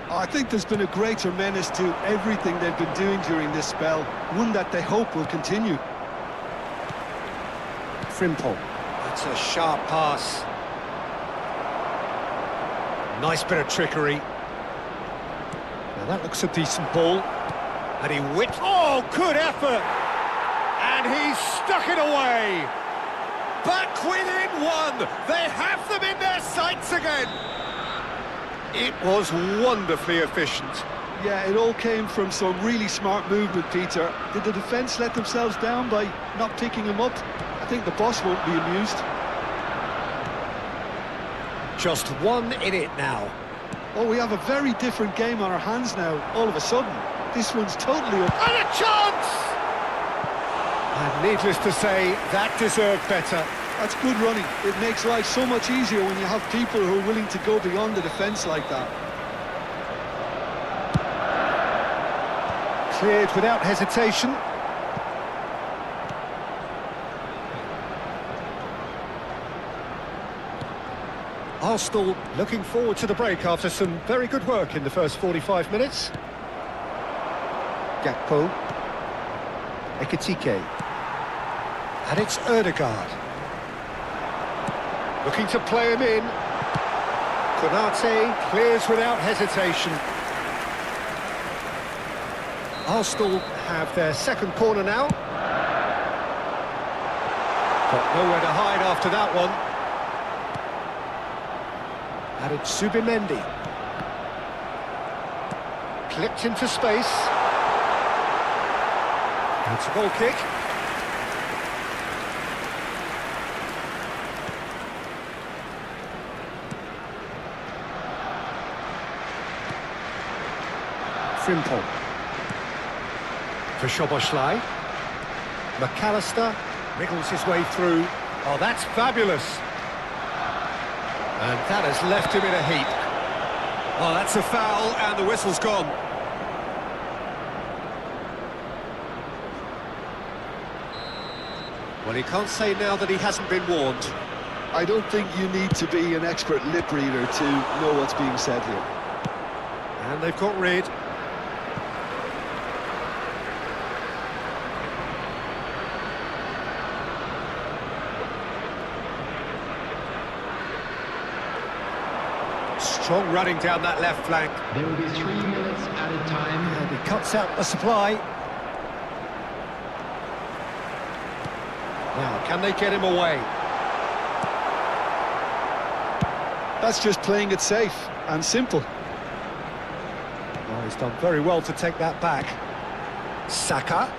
I think there's been a greater menace to everything they've been doing during this spell, one that they hope will continue. Frimpong, that's a sharp pass. Nice bit of trickery. Now that looks a decent ball. And he whipped. Oh, good effort! And he stuck it away! Back within one! They have them in their sights again! It was wonderfully efficient. Yeah, it all came from some really smart movement, Peter. Did the defence let themselves down by not picking him up? I think the boss won't be amused. Just one in it now. Oh, we have a very different game on our hands now, all of a sudden. This one's totally up. And a chance! And needless to say, that deserved better. That's good running. It makes life so much easier when you have people who are willing to go beyond the defence like that. Cleared without hesitation. Arsenal looking forward to the break after some very good work in the first 45 minutes. Gakpo. Ekitike. And it's Ødegaard. Looking to play him in. Konate clears without hesitation. Arsenal have their second corner now. Got nowhere to hide after that one. And it's Subimendi. Clipped into space. It's a goal kick. Frimpong. For Szoboszlai. McAllister wriggles his way through. Oh, that's fabulous. And that has left him in a heap. Oh, that's a foul, and the whistle's gone. Well, he can't say now that he hasn't been warned. I don't think you need to be an expert lip reader to know what's being said here. And they've got rid. Strong running down that left flank. There will be 3 minutes added time. And he cuts out the supply. Now, can they get him away? That's just playing it safe and simple. Well, he's done very well to take that back. Saka.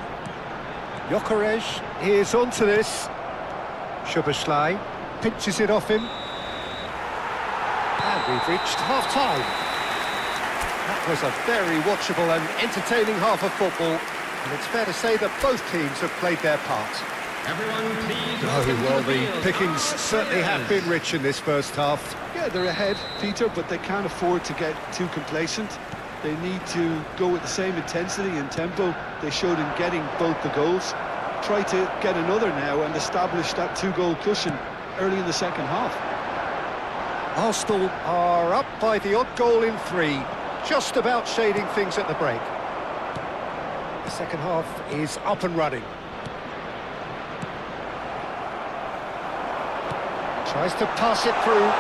Gyökeres is onto this. Szoboszlai pinches it off him. And we've reached half-time. That was a very watchable and entertaining half of football. And it's fair to say that both teams have played their part. Everyone, please. Oh, well, the field. pickings certainly have been rich in this first half. Yeah, they're ahead, Peter, but they can't afford to get too complacent. They need to go with the same intensity and tempo they showed in getting both the goals. Try to get another now and establish that two-goal cushion early in the second half. Arsenal are up by the odd goal in 3, just about shading things at the break. The second half is up and running. Tries to pass it through.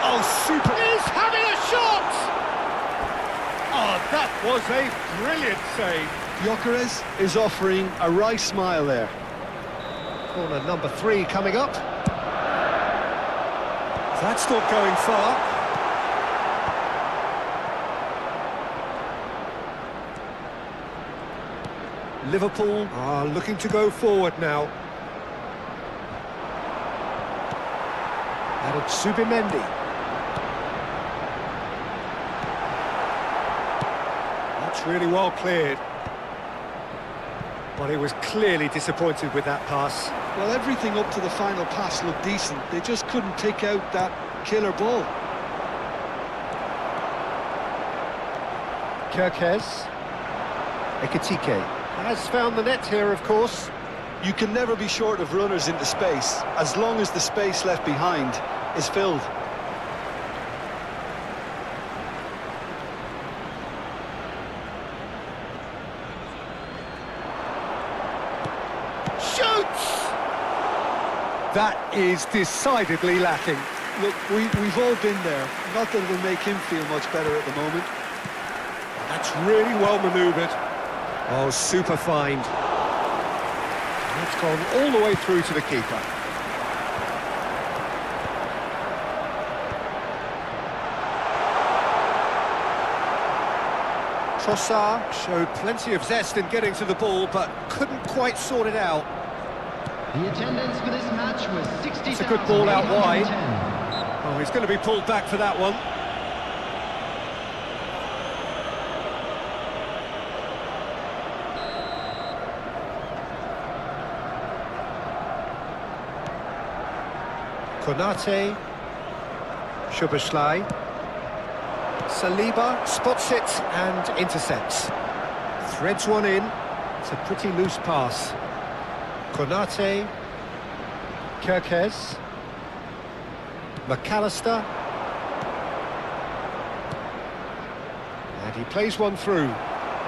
Oh, super! He's having a shot! Oh, that was a brilliant save. Gyökeres is offering a wry smile there. Corner number 3 coming up. That's not going far. Liverpool are looking to go forward now. And it's Zubimendi. That's really well cleared. But he was clearly disappointed with that pass. Well, everything up to the final pass looked decent. They just couldn't pick out that killer ball. Kerkez. Ekitike has found the net here, of course. You can never be short of runners into space, as long as the space left behind is filled. Shoots! That is decidedly lacking. Look, we've all been there. Not that it'll make him feel much better at the moment. That's really well manoeuvred. Oh, super find. That's gone all the way through to the keeper. Trossard showed plenty of zest in getting to the ball, but couldn't quite sort it out. The attendance for this match was 60,000. It's a good ball out wide. Oh, he's going to be pulled back for that one. Konate, Szoboszlai, Saliba spots it and intercepts. Threads one in. It's a pretty loose pass. Konate, Kerkez, McAllister, and he plays one through.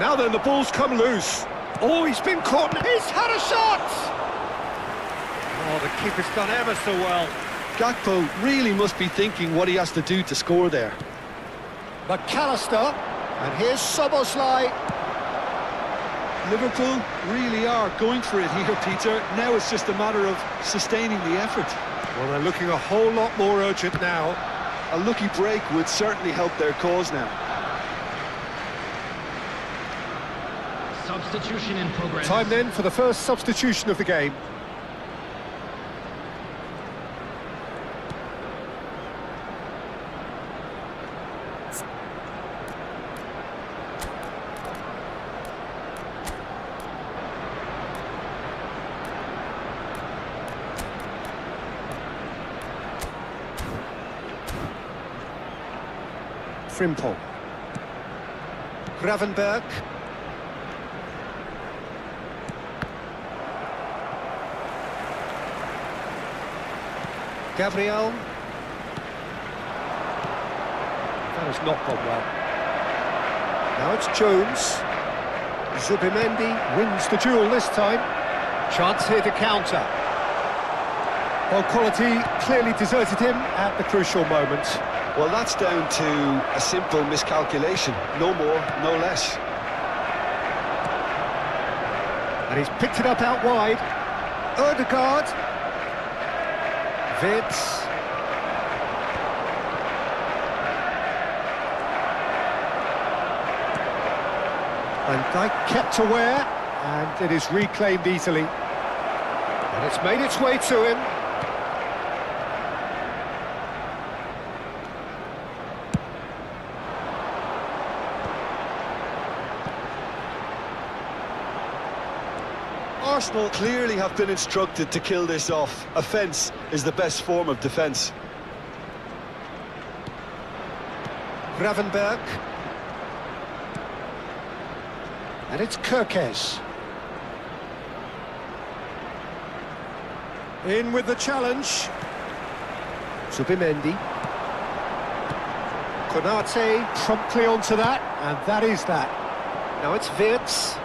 Now then, the ball's come loose. Oh, he's been caught. He's had a shot! Oh, the keeper's done ever so well. Gakpo really must be thinking what he has to do to score there. McAllister, and here's Szoboszlai. Liverpool really are going for it here, Peter. Now it's just a matter of sustaining the effort. Well, they're looking a whole lot more urgent now. A lucky break would certainly help their cause now. Substitution in progress. Time then for the first substitution of the game. Frimpong, Gravenberg, Gabriel. That has not gone well. Now it's Jones. Zubimendi wins the duel this time. Chance here to counter. Well, quality clearly deserted him at the crucial moment. Well, that's down to a simple miscalculation. No more, no less. And he's picked it up out wide. Ødegaard. Vitz. Van Dijk kept aware. and it is reclaimed easily. And it's made its way to him. Arsenal clearly have been instructed to kill this off. Offence is the best form of defence. Gravenberg. And it's Kirkes. In with the challenge. Zubimendi. Konate promptly onto that, and that is that. Now it's Wirtz.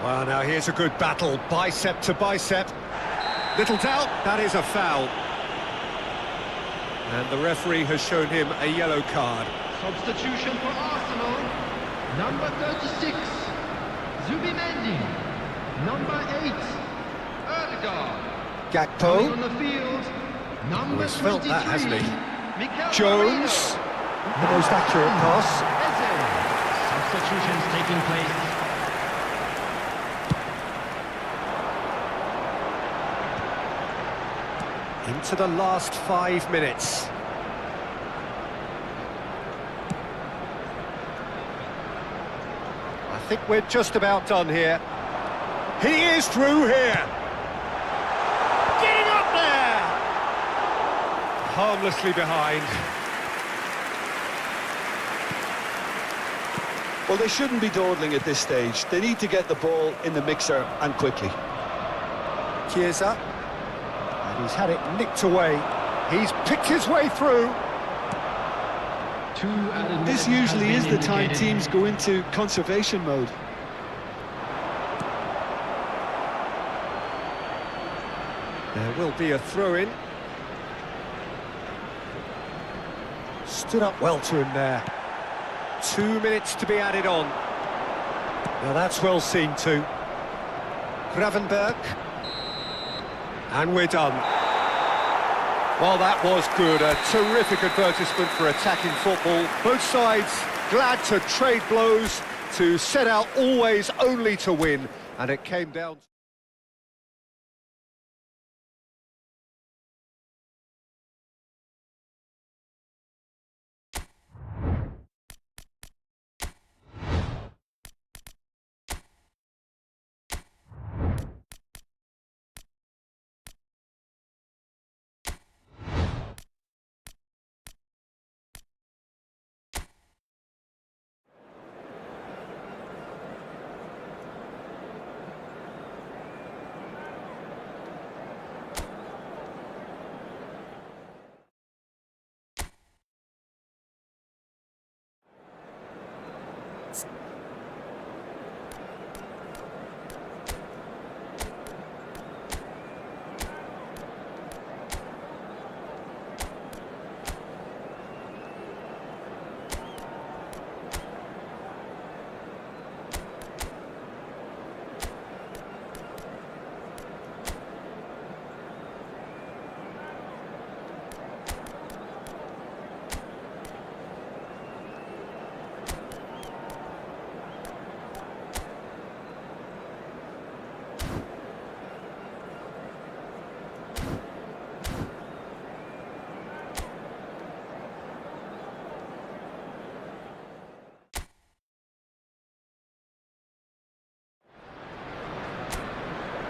Well, now here's a good battle, bicep to bicep. Little doubt, that is a foul. And the referee has shown him a yellow card. Substitution for Arsenal. Number 36, Zubimendi. Number 8, Ødegaard. Gakpo. Coming on the field, number He's felt that, 23, hasn't he? Mikel Jones. Merino. The most accurate pass. Eze. Substitutions taking place. Into the last 5 minutes. I think we're just about done here. He is through here. Getting up there. Harmlessly behind. Well, they shouldn't be dawdling at this stage. They need to get the ball in the mixer and quickly. Chiesa. And he's had it nicked away. He's picked his way through. This usually is the time teams go into conservation mode. There will be a throw-in. Stood up well to him there. 2 minutes to be added on. Now that's well seen too. Gravenberg. And we're done. Well, that was good. A terrific advertisement for attacking football. Both sides glad to trade blows, to set out always only to win. And it came down to...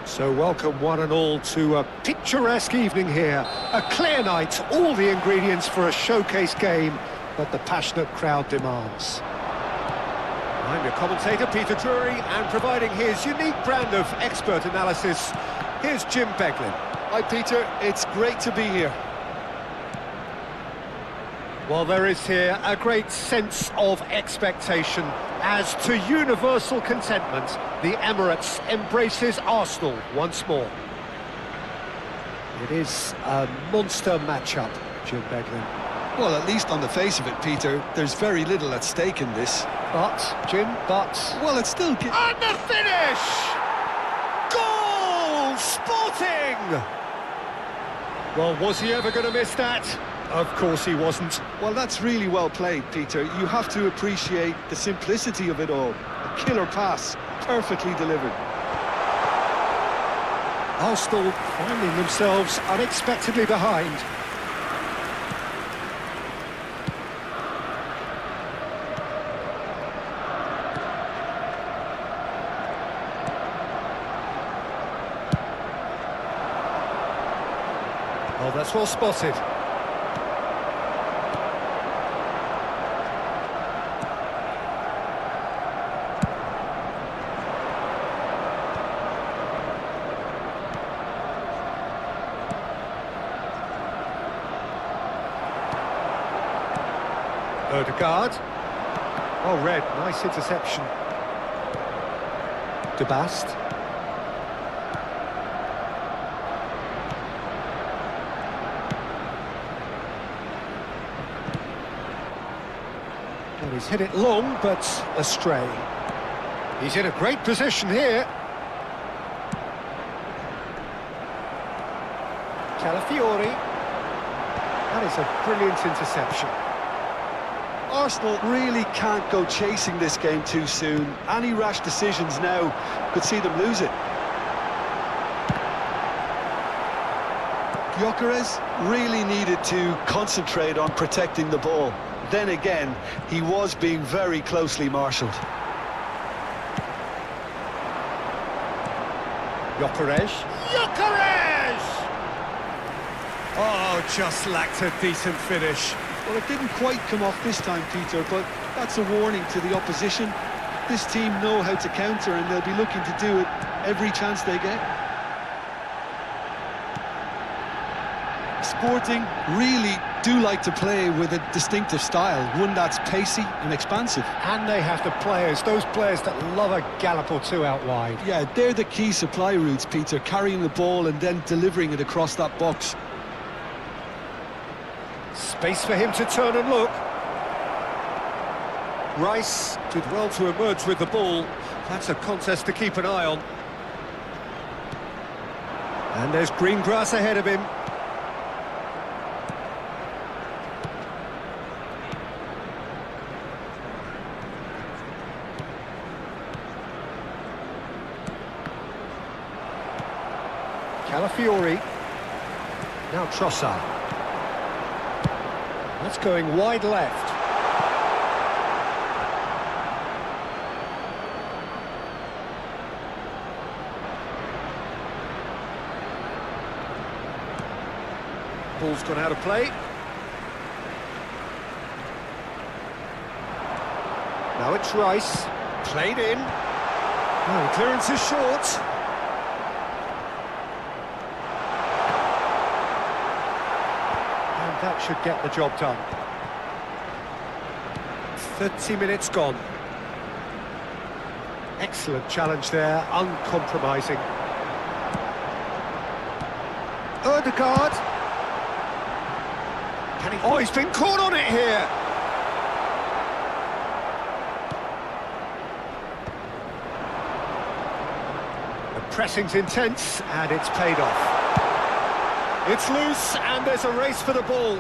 So welcome one and all to a picturesque evening here. A clear night, all the ingredients for a showcase game that the passionate crowd demands. I'm your commentator, Peter Drury, and providing his unique brand of expert analysis, here's Jim Beglin. Hi, Peter. It's great to be here. Well, there is here a great sense of expectation as to universal contentment, the Emirates embraces Arsenal once more. It is a monster matchup, Jim Beglin. Well, at least on the face of it, Peter, there's very little at stake in this. But, Jim, Well, it's still... And the finish! Goal! Sporting! Well, was he ever going to miss that? Of course he wasn't. Well, that's really well played, Peter. You have to appreciate the simplicity of it all. A killer pass, perfectly delivered. Arsenal finding themselves unexpectedly behind. Oh, that's well spotted. Odegaard. Oh, Red, nice interception. De Bast. Well, he's hit it long, but astray. He's in a great position here. Calafiori. That is a brilliant interception. Arsenal really can't go chasing this game too soon. Any rash decisions now could see them lose it. Gyökeres really needed to concentrate on protecting the ball. Then again, he was being very closely marshalled. Gyökeres. Gyökeres! Oh, just lacked a decent finish. Well, it didn't quite come off this time, Peter, but that's a warning to the opposition. This team know how to counter, and they'll be looking to do it every chance they get. Sporting really do like to play with a distinctive style, one that's pacey and expansive. And they have the players, those players that love a gallop or two out wide. Yeah, they're the key supply routes, Peter, carrying the ball and then delivering it across that box. Space for him to turn and look. Rice did well to emerge with the ball. That's a contest to keep an eye on. And there's green grass ahead of him. Calafiori. Now Trossard. That's going wide left. Ball's gone out of play. Now it's Rice. Played in. Oh, clearance is short. That should get the job done. 30 minutes gone. Excellent challenge there, uncompromising. Odegaard. Can he... Oh, he's been caught on it here. The pressing's intense, and it's paid off. It's loose, and there's a race for the ball.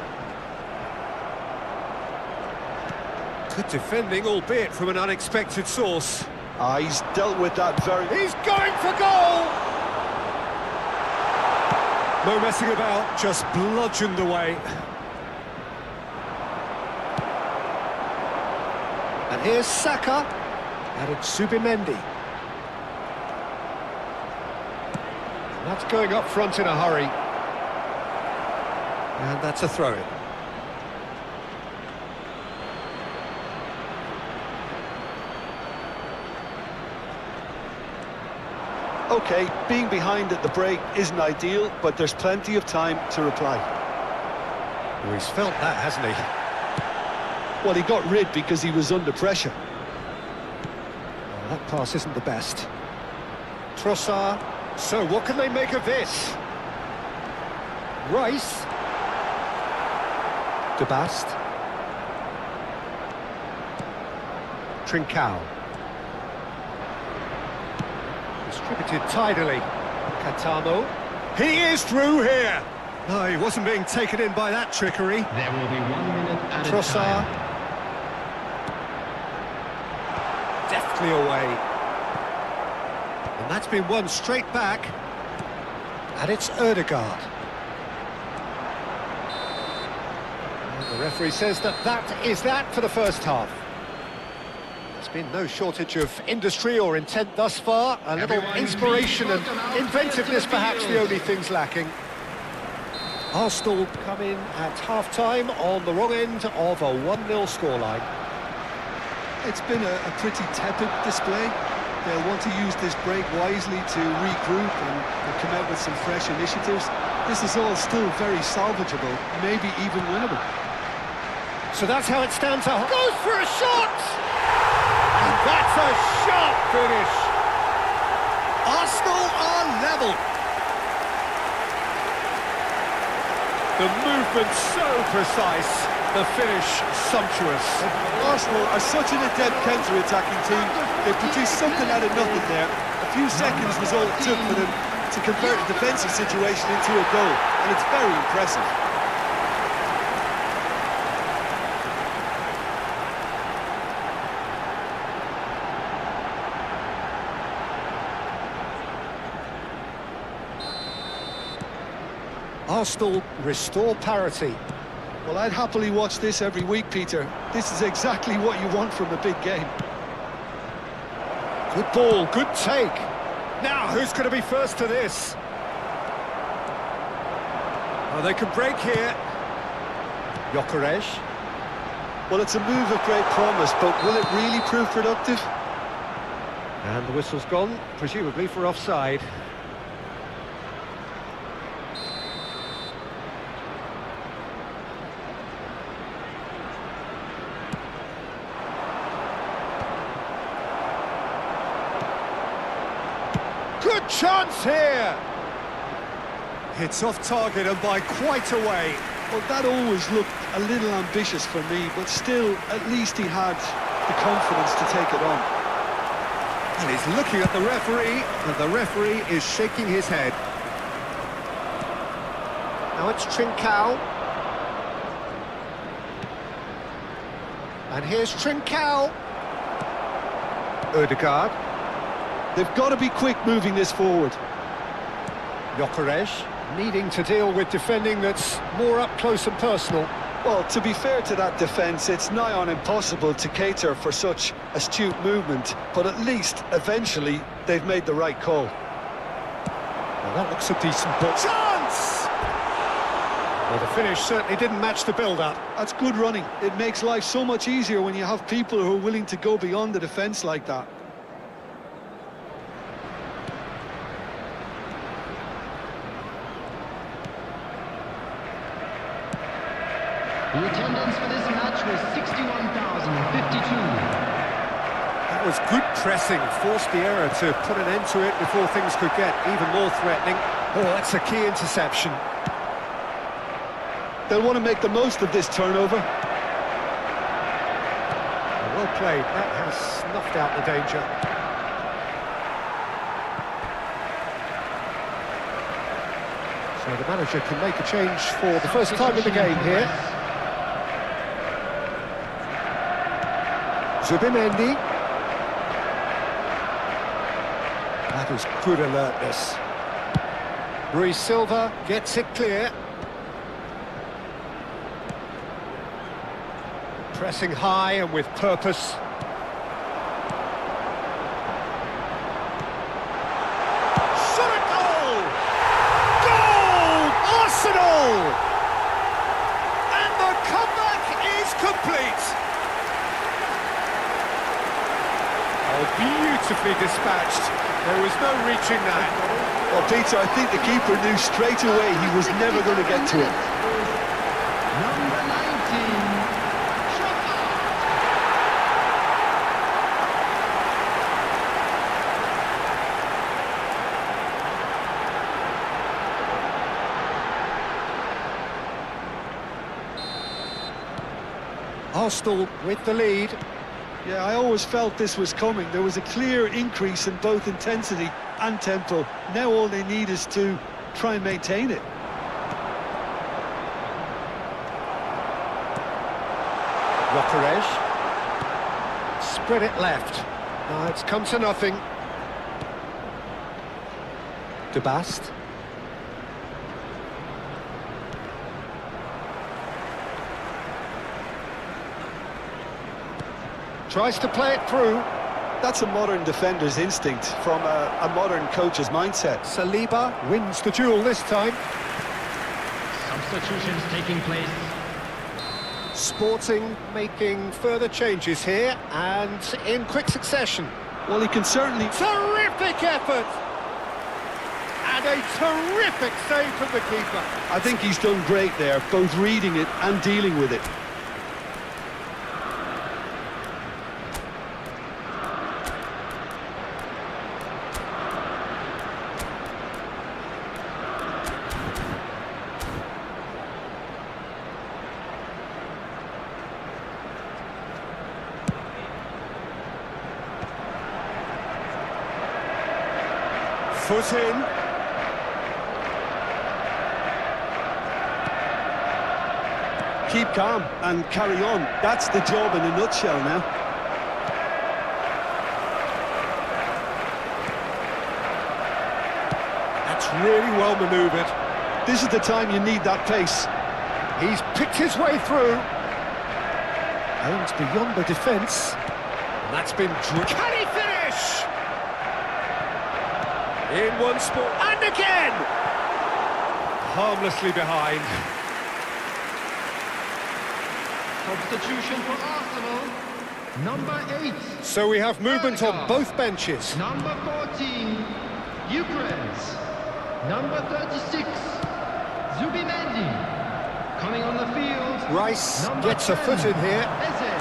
Good defending, albeit from an unexpected source. He's dealt with that very... He's going for goal! No messing about, just bludgeoned away. And here's Saka, and it's Zubimendi. And that's going up front in a hurry. And that's a throw-in. OK, being behind at the break isn't ideal, but there's plenty of time to reply. Well, he's felt that, hasn't he? Well, he got rid because he was under pressure. Well, that pass isn't the best. Trossard. So, what can they make of this? Rice. De Bast. Trincao. Distributed tidily. Catamo. He is through here! No, he wasn't being taken in by that trickery. There will be 1 minute added Trossard. time. Deft quickly away. And that's been won straight back. And it's Ødegaard. And the referee says that is that for the first half. There's been no shortage of industry or intent thus far. A little inspiration and inventiveness perhaps the only things lacking. Arsenal come in at half-time on the wrong end of a 1-0 scoreline. It's been a pretty tepid display. They'll want to use this break wisely to regroup and come out with some fresh initiatives. This is all still very salvageable, maybe even winnable. So that's how it stands up. Goes for a shot! And that's a sharp finish. Arsenal are level. The movement so precise, the finish sumptuous. Arsenal are such an adept counter-attacking team. They produced something out of nothing there. A few seconds was all it took for them to convert a defensive situation into a goal, and it's very impressive. Arsenal restore parity. Well, I'd happily watch this every week, Peter. This is exactly what you want from a big game. Good ball, good take. Now, who's going to be first to this? Oh, they can break here. Gyökeres. Well, it's a move of great promise, but will it really prove productive? And the whistle's gone, presumably for offside. Good chance here! It's off target and by quite a way. Well, that always looked a little ambitious for me, but still, at least he had the confidence to take it on. And he's looking at the referee, and the referee is shaking his head. Now it's Trincao. And here's Trincao. Ødegaard. They've got to be quick moving this forward. Gyökeres needing to deal with defending that's more up close and personal. Well, to be fair to that defence, it's nigh on impossible to cater for such astute movement, but at least, eventually, they've made the right call. Well, that looks a decent ball. Chance! Well, the finish certainly didn't match the build-up. That's good running. It makes life so much easier when you have people who are willing to go beyond the defence like that. The attendance for this match was 61,052. That was good pressing, forced the error to put an end to it before things could get even more threatening. Oh, that's a key interception. They'll want to make the most of this turnover. Well played, that has snuffed out the danger. So the manager can make a change for the first time in the game here. Zubimendi. That is good alertness. Rui Silva gets it clear. Pressing high and with purpose. Shot a goal! Goal! Arsenal! And the comeback is complete. Oh, beautifully dispatched. There was no reaching that. Well, Peter, I think the keeper knew straight away he was never going to get to it. Number 19. Arsenal with the lead. Yeah, I always felt this was coming. There was a clear increase in both intensity and tempo. Now all they need is to try and maintain it. Gyökeres. Spread it left. No, it's come to nothing. De Bast. Tries to play it through. That's a modern defender's instinct from a modern coach's mindset. Saliba wins the duel this time. Substitutions taking place. Sporting making further changes here and in quick succession. Well, he can certainly... Terrific effort! And a terrific save from the keeper. I think he's done great there, both reading it and dealing with it. Foot in. Keep calm and carry on. That's the job in a nutshell now. That's really well manoeuvred. This is the time you need that pace. He's picked his way through. Aims beyond the defence. And that's been... Can he finish? In one spot, and again! Harmlessly behind. Substitution for Arsenal. Number 8. So we have movement on both benches. Number 14, Ukraine's. Number 36, Zubimendi. Coming on the field. Rice Number gets a 10, foot in here. Eze.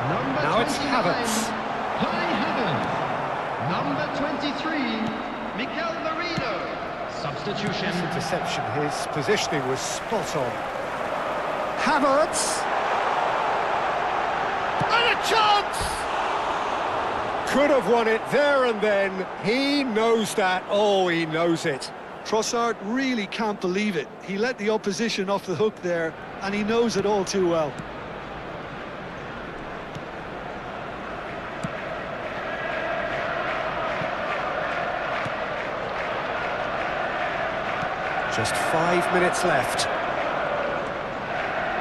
Number Now it's 29, Havertz. Kai Havertz. Number 23, Mikel Merino. Substitution. Interception, his positioning was spot on. Havertz! And a chance! Could have won it there and then. He knows that. Oh, he knows it. Trossard really can't believe it. He let the opposition off the hook there, and he knows it all too well. Just 5 minutes left.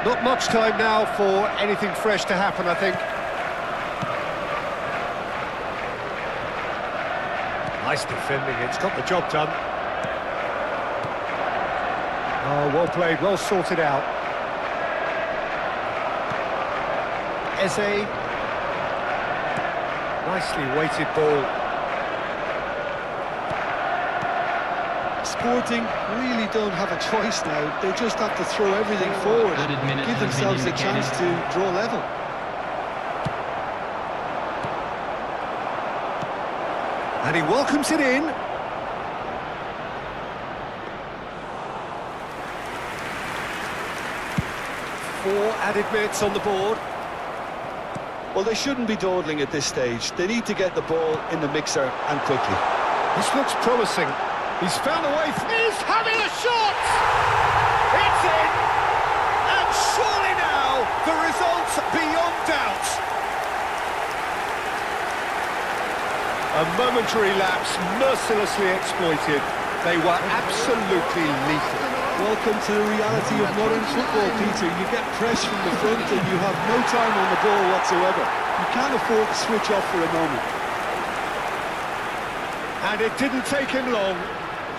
Not much time now for anything fresh to happen, I think. Nice defending, it's got the job done. Oh, well played, well sorted out. Eze. Nicely weighted ball. Sporting really don't have a choice now. They just have to throw everything forward and give themselves a chance to draw level. And he welcomes it in. Four added minutes on the board. Well, they shouldn't be dawdling at this stage. They need to get the ball in the mixer and quickly. This looks promising. He's found a way. He's having a shot! It's in! And surely now, the result's beyond doubt. A momentary lapse, mercilessly exploited. They were absolutely lethal. Welcome to the reality of modern football, Peter. You get pressed from the front and you have no time on the ball whatsoever. You can't afford to switch off for a moment. And it didn't take him long.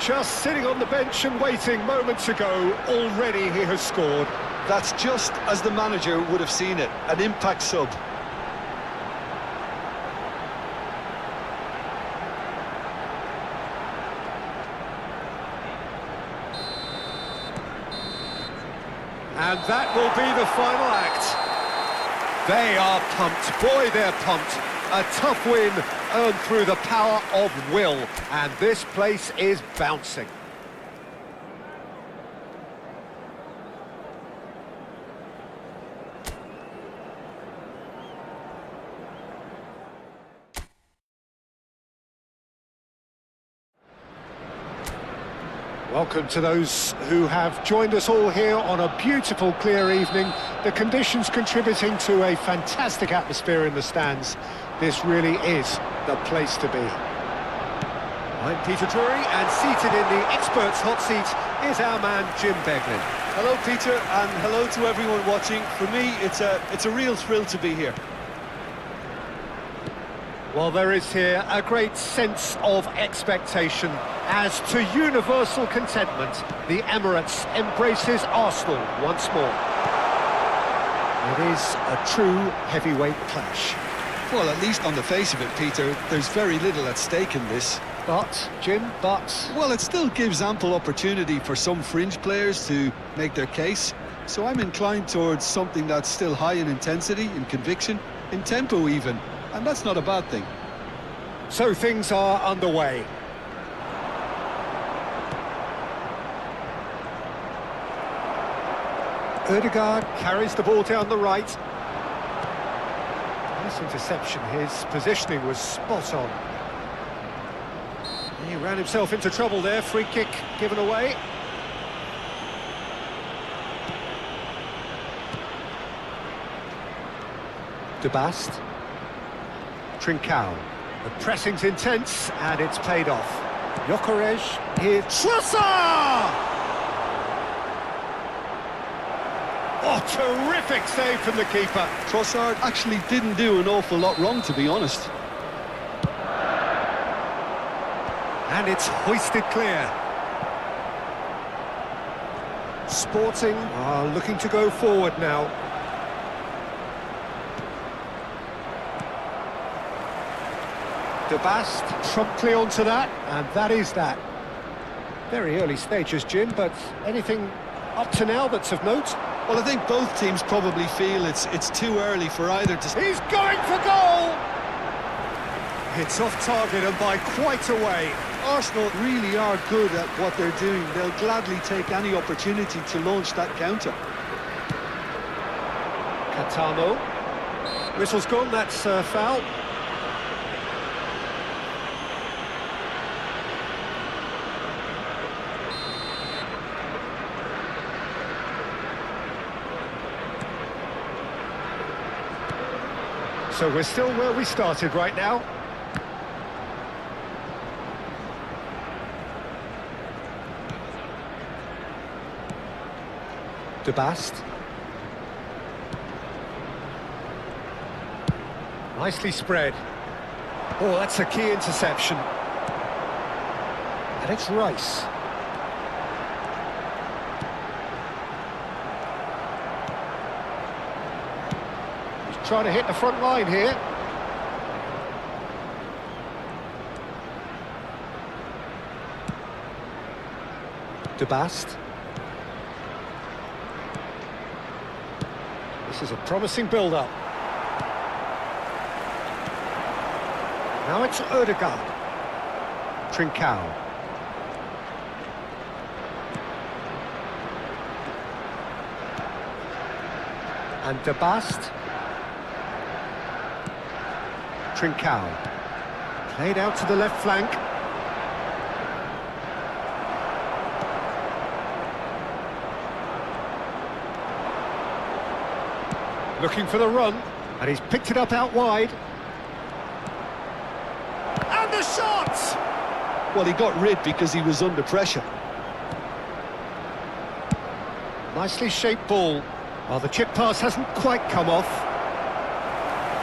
Just sitting on the bench and waiting moments ago, already he has scored. That's just as the manager would have seen it, an impact sub. And that will be the final act. They are pumped. Boy, they're pumped. A tough win earned through the power of will. And this place is bouncing. Welcome to those who have joined us all here on a beautiful, clear evening. The conditions contributing to a fantastic atmosphere in the stands. This really is the place to be. I'm Peter Drury, and seated in the experts' hot seat is our man Jim Beglin. Hello, Peter, and hello to everyone watching. For me, it's a real thrill to be here. Well, there is here a great sense of expectation. As to universal contentment, the Emirates embraces Arsenal once more. It is a true heavyweight clash. Well, at least on the face of it, Peter, there's very little at stake in this. But, Jim, Well, it still gives ample opportunity for some fringe players to make their case. So I'm inclined towards something that's still high in intensity, in conviction, in tempo even. And that's not a bad thing. So things are underway. Ødegaard carries the ball down the right. Nice interception. His positioning was spot on. He ran himself into trouble there. Free kick given away. De Bast. Trincao. The pressing's intense and it's paid off. Gyökeres. Here's Trossard! Oh, terrific save from the keeper. Trossard actually didn't do an awful lot wrong, to be honest. And it's hoisted clear. Sporting are looking to go forward now. De Bast promptly onto that, and that is that. Very early stages, Jim, but anything up to now that's of note? Well, I think both teams probably feel it's too early for either to... He's going for goal! It's off target and by quite a way. Arsenal really are good at what they're doing. They'll gladly take any opportunity to launch that counter. Katamo. Whistle's gone, that's foul. So we're still where we started right now. De Bast. Nicely spread. Oh, that's a key interception. And it's Rice. Trying to hit the front line here. De Bast. This is a promising build-up. Now it's Ødegaard. Trincao. And De Bast. Trincao. Played out to the left flank. Looking for the run, and he's picked it up out wide. And the shot! Well, he got rid because he was under pressure. Nicely shaped ball. Well, the chip pass hasn't quite come off.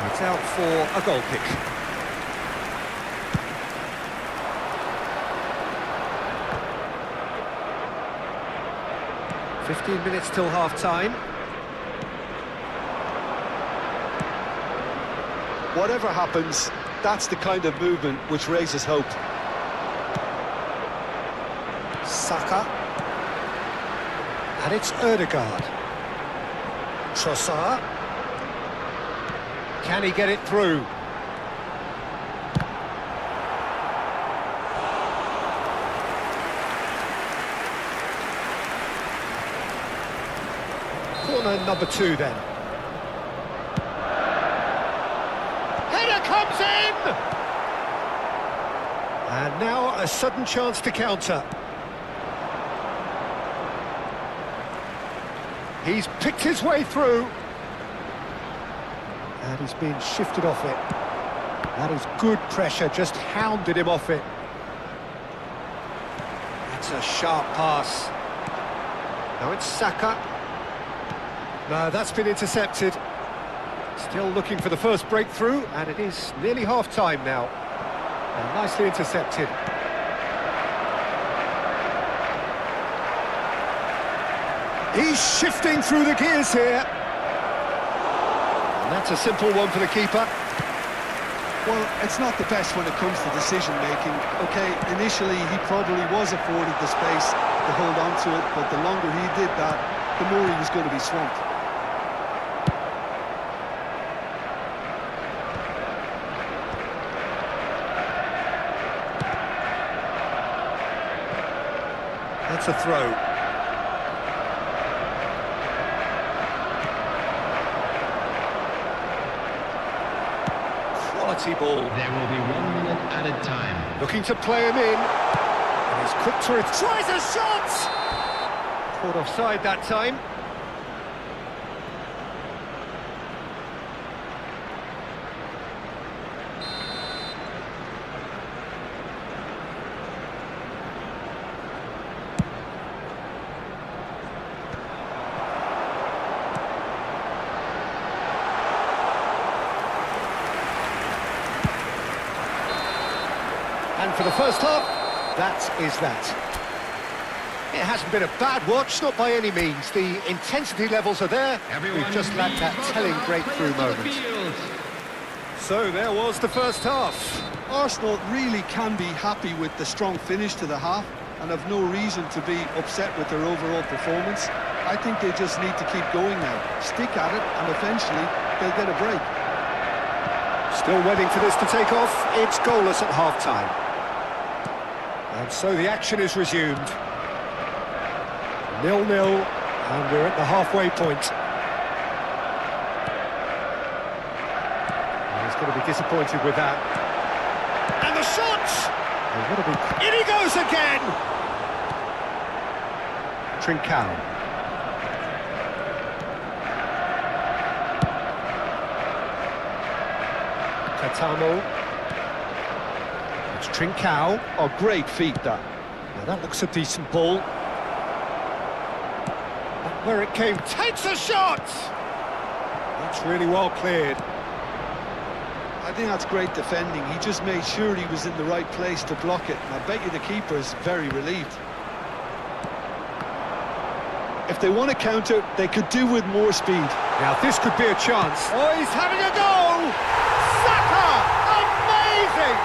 It's out for a goal kick. "15 minutes till half-time." Whatever happens, that's the kind of movement which raises hope. Saka. And it's Ødegaard. Trossard. Can he get it through? Corner number 2 then. Header comes in! And now a sudden chance to counter. He's picked his way through. And he's been shifted off it. That is good pressure, just hounded him off it. That's a sharp pass. Now it's Saka. No, that's been intercepted. Still looking for the first breakthrough, and it is nearly half-time now. And nicely intercepted. He's shifting through the gears here. And that's a simple one for the keeper. Well, it's not the best when it comes to decision-making. OK, initially he probably was afforded the space to hold on to it, but the longer he did that, the more he was going to be swamped. That's a throw. Quality ball. There will be 1 minute added time. Looking to play him in. And he's quick to it. Tries a shot! Caught offside that time. And for the first half, that is that. It hasn't been a bad watch, not by any means. The intensity levels are there. We've just lacked that telling breakthrough moment. So there was the first half. Arsenal really can be happy with the strong finish to the half and have no reason to be upset with their overall performance. I think they just need to keep going now. Stick at it, and eventually they'll get a break. Still waiting for this to take off. It's goalless at half-time. And so the action is resumed. 0-0, and we're at the halfway point. And he's going to be disappointed with that. And the shot! In he goes again! Trincao. Katamo. It's Trincao. Oh, great feat, that. Now that looks a decent ball. Back where it came, takes a shot! That's really well cleared. I think that's great defending. He just made sure he was in the right place to block it. And I bet you the keeper is very relieved. If they want to counter, they could do with more speed. Now this could be a chance. Oh, he's having a go! Saka! Amazing!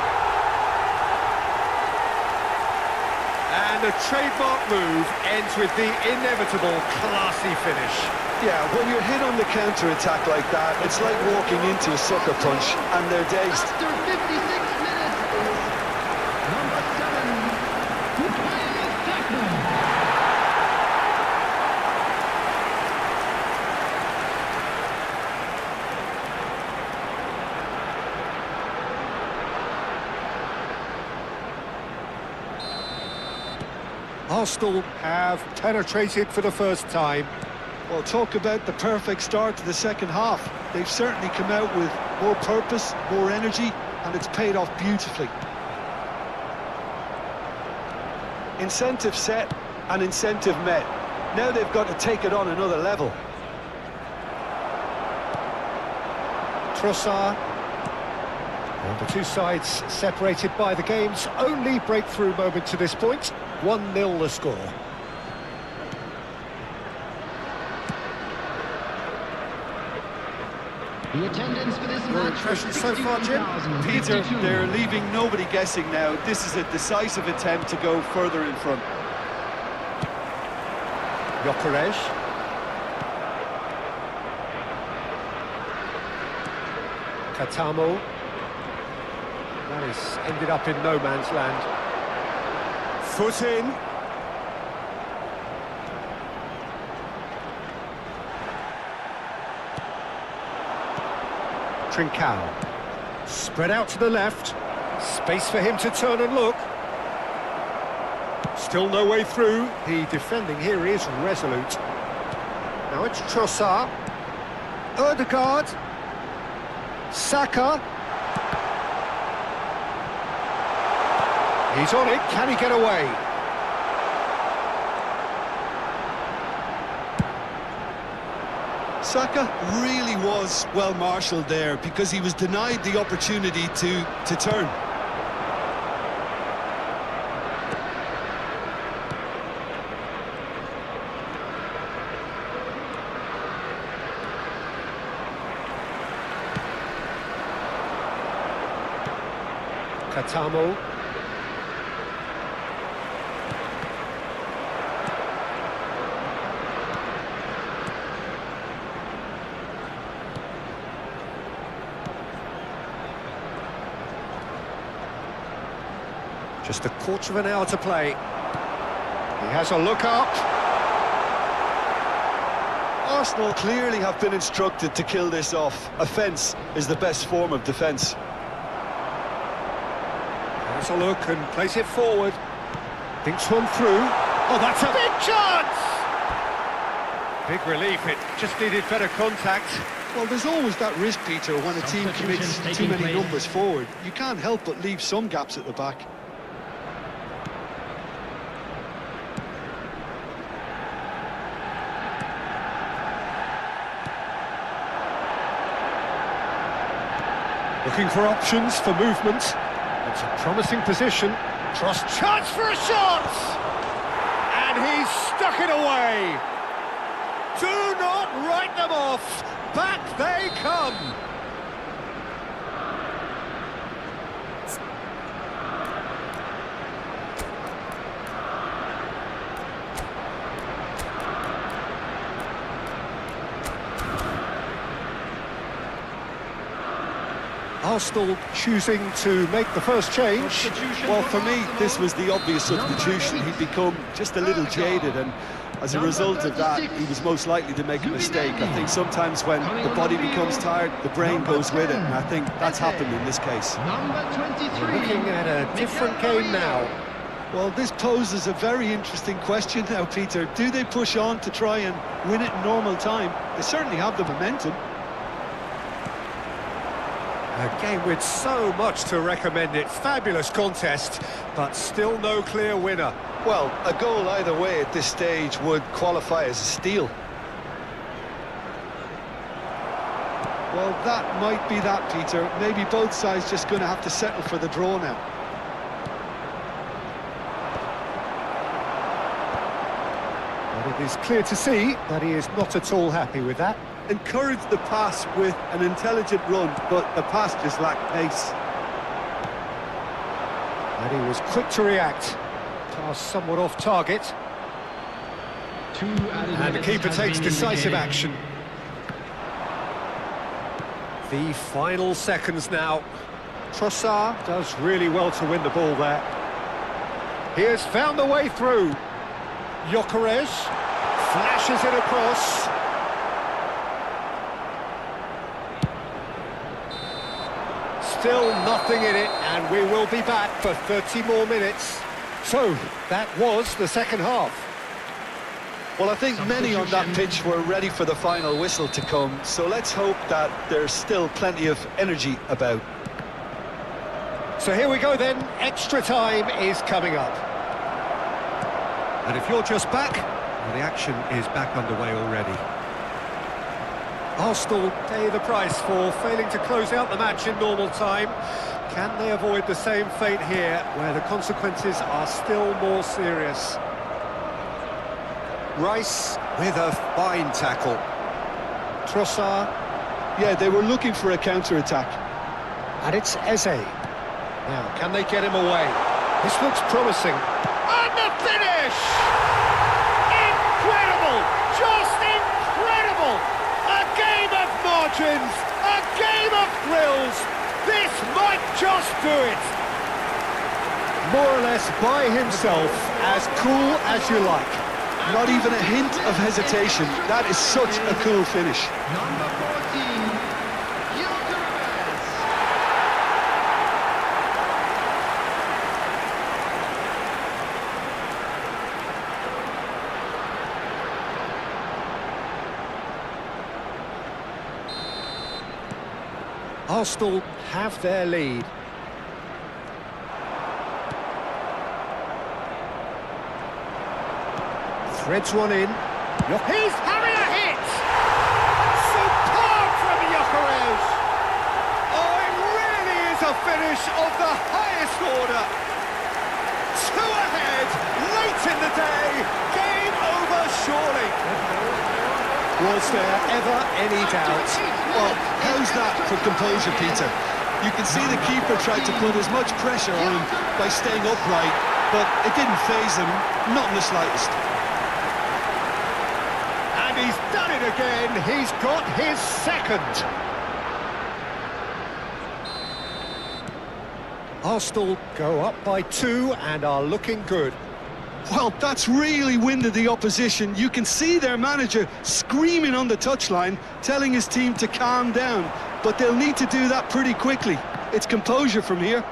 And the trademark move ends with the inevitable classy finish. Yeah, when you're hit on the counter-attack like that, it's like walking into a sucker punch, and they're dazed. After 56 minutes, number 7, Bukayo Saka. Arsenal have penetrated for the first time. Well, talk about the perfect start to the second half. They've certainly come out with more purpose, more energy, and it's paid off beautifully. Incentive set and incentive met. Now they've got to take it on another level. Trossard. And the two sides separated by the game's only breakthrough moment to this point. 1-0 the score. The attendance for this match impressions so far, Jim? Peter, they're leaving nobody guessing now. This is a decisive attempt to go further in front. Gyökeres. Katamo. That has ended up in no man's land. Foot in. Trincao. Spread out to the left. Space for him to turn and look. Still no way through. The defending here is resolute. Now it's Trossard. Ødegaard. Saka. He's on it, can he get away? Saka really was well marshalled there because he was denied the opportunity to turn. Katamo. Just a quarter of an hour to play. He has a look up. Arsenal clearly have been instructed to kill this off. Offence is the best form of defence. Has a look and plays it forward. Thinks one through. Oh, that's a big chance! Big relief, it just needed better contact. Well, there's always that risk, Peter, when a team commits too many numbers forward. You can't help but leave some gaps at the back. Looking for options for movement. It's a promising position. Chance for a shot! And he's stuck it away. Do not write them off. Back they come. Arsenal choosing to make the first change. Well, for me, this was the obvious substitution. He'd become just a little jaded, and as a result of that, he was most likely to make a mistake. I think sometimes when the body becomes tired, the brain goes with it, and I think that's happened in this case. Number 23. Looking at a different game now. Well, this poses a very interesting question now, Peter. Do they push on to try and win it in normal time? They certainly have the momentum. A game with so much to recommend it. Fabulous contest, but still no clear winner. Well, a goal either way at this stage would qualify as a steal. Well, that might be that, Peter. Maybe both sides just going to have to settle for the draw now. But it is clear to see that he is not at all happy with that. Encouraged the pass with an intelligent run, but the pass just lacked pace. And he was quick to react. Pass somewhat off target. And the keeper takes decisive action. The final seconds now. Trossard does really well to win the ball there. He has found the way through. Gyökeres flashes it across. Still nothing in it, and we will be back for 30 more minutes. So, that was the second half. Well, I think many on that pitch were ready for the final whistle to come, so let's hope that there's still plenty of energy about. So here we go then, extra time is coming up. And if you're just back, well, the action is back underway already. Arsenal pay the price for failing to close out the match in normal time. Can they avoid the same fate here, where the consequences are still more serious? Rice with a fine tackle. Trossard. Yeah, they were looking for a counter-attack. And it's Eze. Now, can they get him away? This looks promising. And the finish! Incredible! Just incredible! A game of margins! A game of thrills! This might just do it! More or less by himself, as cool as you like. Not even a hint of hesitation. That is such a cool finish. Number 14, Gyökeres. Arsenal have their lead. Threads one in. He's having a hit! Superb from Gyökeres! Oh, it really is a finish of the highest order. Two ahead, late in the day, game over surely. Was there ever any doubt? Well, how's that for composure, Peter? You can see the keeper tried to put as much pressure on him by staying upright, but it didn't faze him, not in the slightest. And he's done it again, he's got his second. Arsenal go up by 2 and are looking good. Well, that's really winded the opposition. You can see their manager screaming on the touchline, telling his team to calm down, but they'll need to do that pretty quickly. It's composure from here.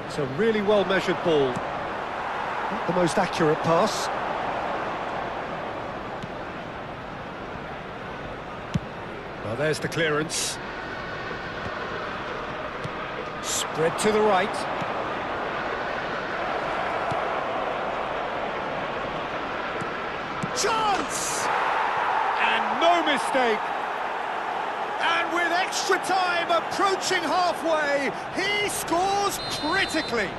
It's a really well-measured ball. Not the most accurate pass. Well, there's the clearance. Spread to the right. Chance! And no mistake. And with extra time approaching halfway, he scores critically.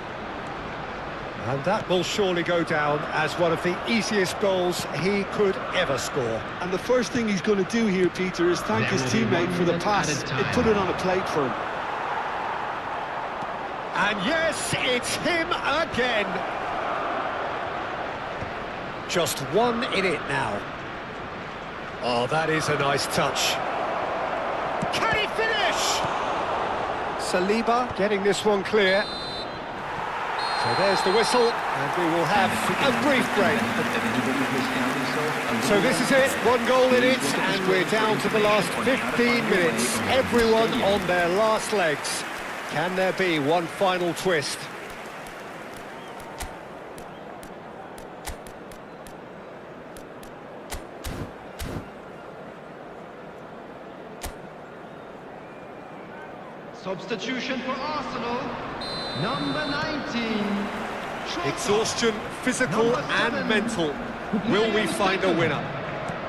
And that will surely go down as one of the easiest goals he could ever score. And the first thing he's going to do here, Peter, is thank his teammate for the pass. It put it on a plate for him. And yes, it's him again. Just one in it now. Oh, that is a nice touch. Can he finish? Saliba getting this one clear. So there's the whistle, and we will have a brief break. So this is it, 1 goal in it, and we're down to the last 15 minutes. Everyone on their last legs. Can there be one final twist? Substitution for Arsenal, number 19. Exhaustion, physical and mental. Will we find a winner?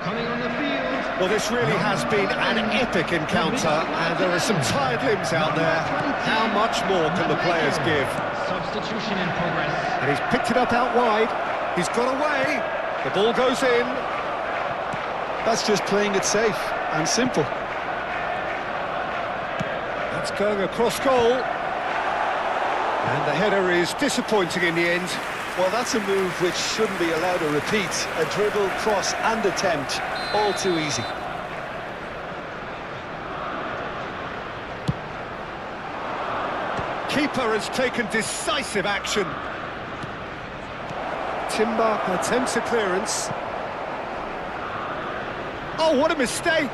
Coming on the field. Well, this really has been an epic encounter, and there are some tired limbs out there. How much more can the players give? Substitution in progress. And he's picked it up out wide. He's got away. The ball goes in. That's just playing it safe and simple. That's going across goal. And the header is disappointing in the end. Well, that's a move which shouldn't be allowed to repeat. A dribble, cross and attempt, all too easy. Keeper has taken decisive action. Timber attempts a clearance. Oh, what a mistake!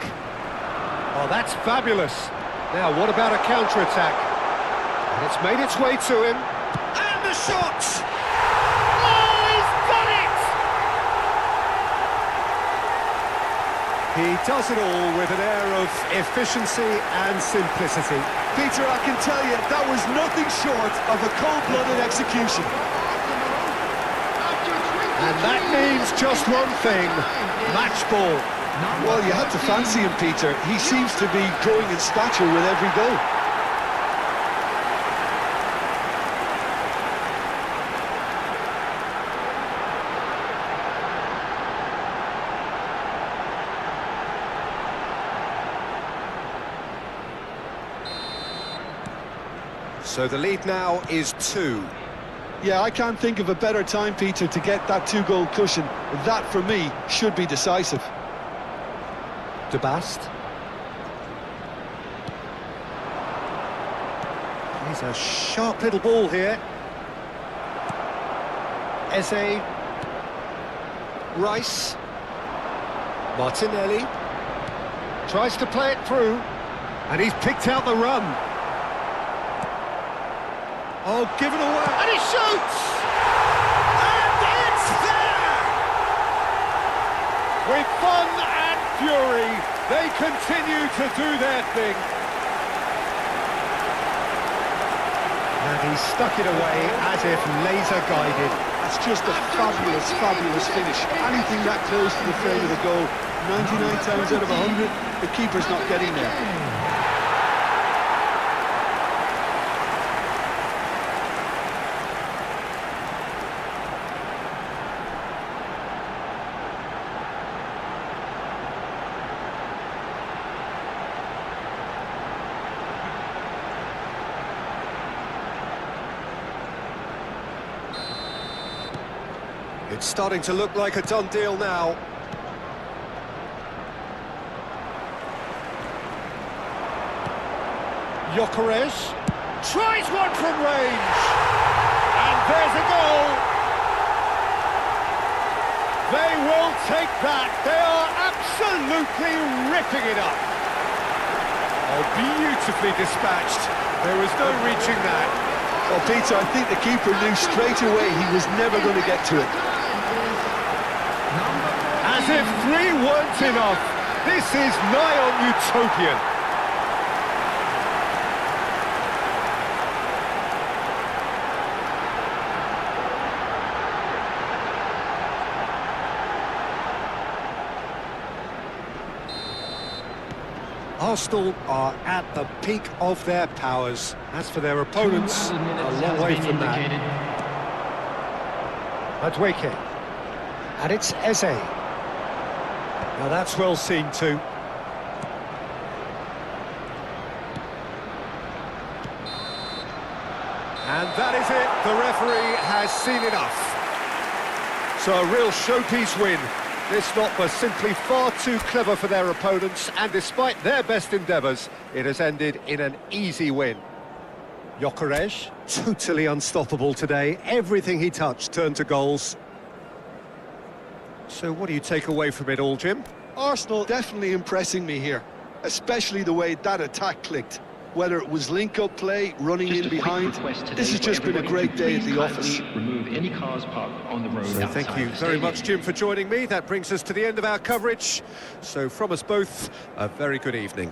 Oh, that's fabulous. Now, what about a counter-attack? And it's made its way to him. And the shot! Oh, he's done it! He does it all with an air of efficiency and simplicity. Peter, I can tell you, that was nothing short of a cold-blooded execution. And that means just one thing, match ball. Well, you have to fancy him, Peter. He seems to be growing in stature with every goal. So the lead now is 2. Yeah, I can't think of a better time, Peter, to get that 2-goal cushion. That, for me, should be decisive. De Bast. He's a sharp little ball here. Eze. Rice. Martinelli. Tries to play it through. And he's picked out the run. Oh, given away. And he shoots! And it's there! With fun and fury, They continue to do their thing. And he stuck it away as if laser guided. That's just a fabulous, fabulous finish. Anything that close to the frame of the goal, 99 times out of 100, the keeper's not getting there. It's starting to look like a done deal now. Gyökeres tries one from range. And there's a goal. They will take that. They are absolutely ripping it up. Oh, beautifully dispatched. There was no reaching that. Well, Peter, I think the keeper knew straight away he was never going to get to it. As if 3 weren't enough, this is nigh on utopian. Arsenal are at the peak of their powers. As for their opponents, a long way from that. Madueke. And it's Eze. Now that's well seen too. And that is it. The referee has seen enough. So a real showpiece win. This lot was simply far too clever for their opponents, and despite their best endeavours, it has ended in an easy win. Gyökeres, totally unstoppable today. Everything he touched turned to goals. So what do you take away from it all, Jim? Arsenal definitely impressing me here, especially the way that attack clicked. Whether it was link-up play, running in behind, this has just been a great day at the office. Remove any cars parked on the road. So thank you very much, Jim, for joining me. That brings us to the end of our coverage. So from us both, a very good evening.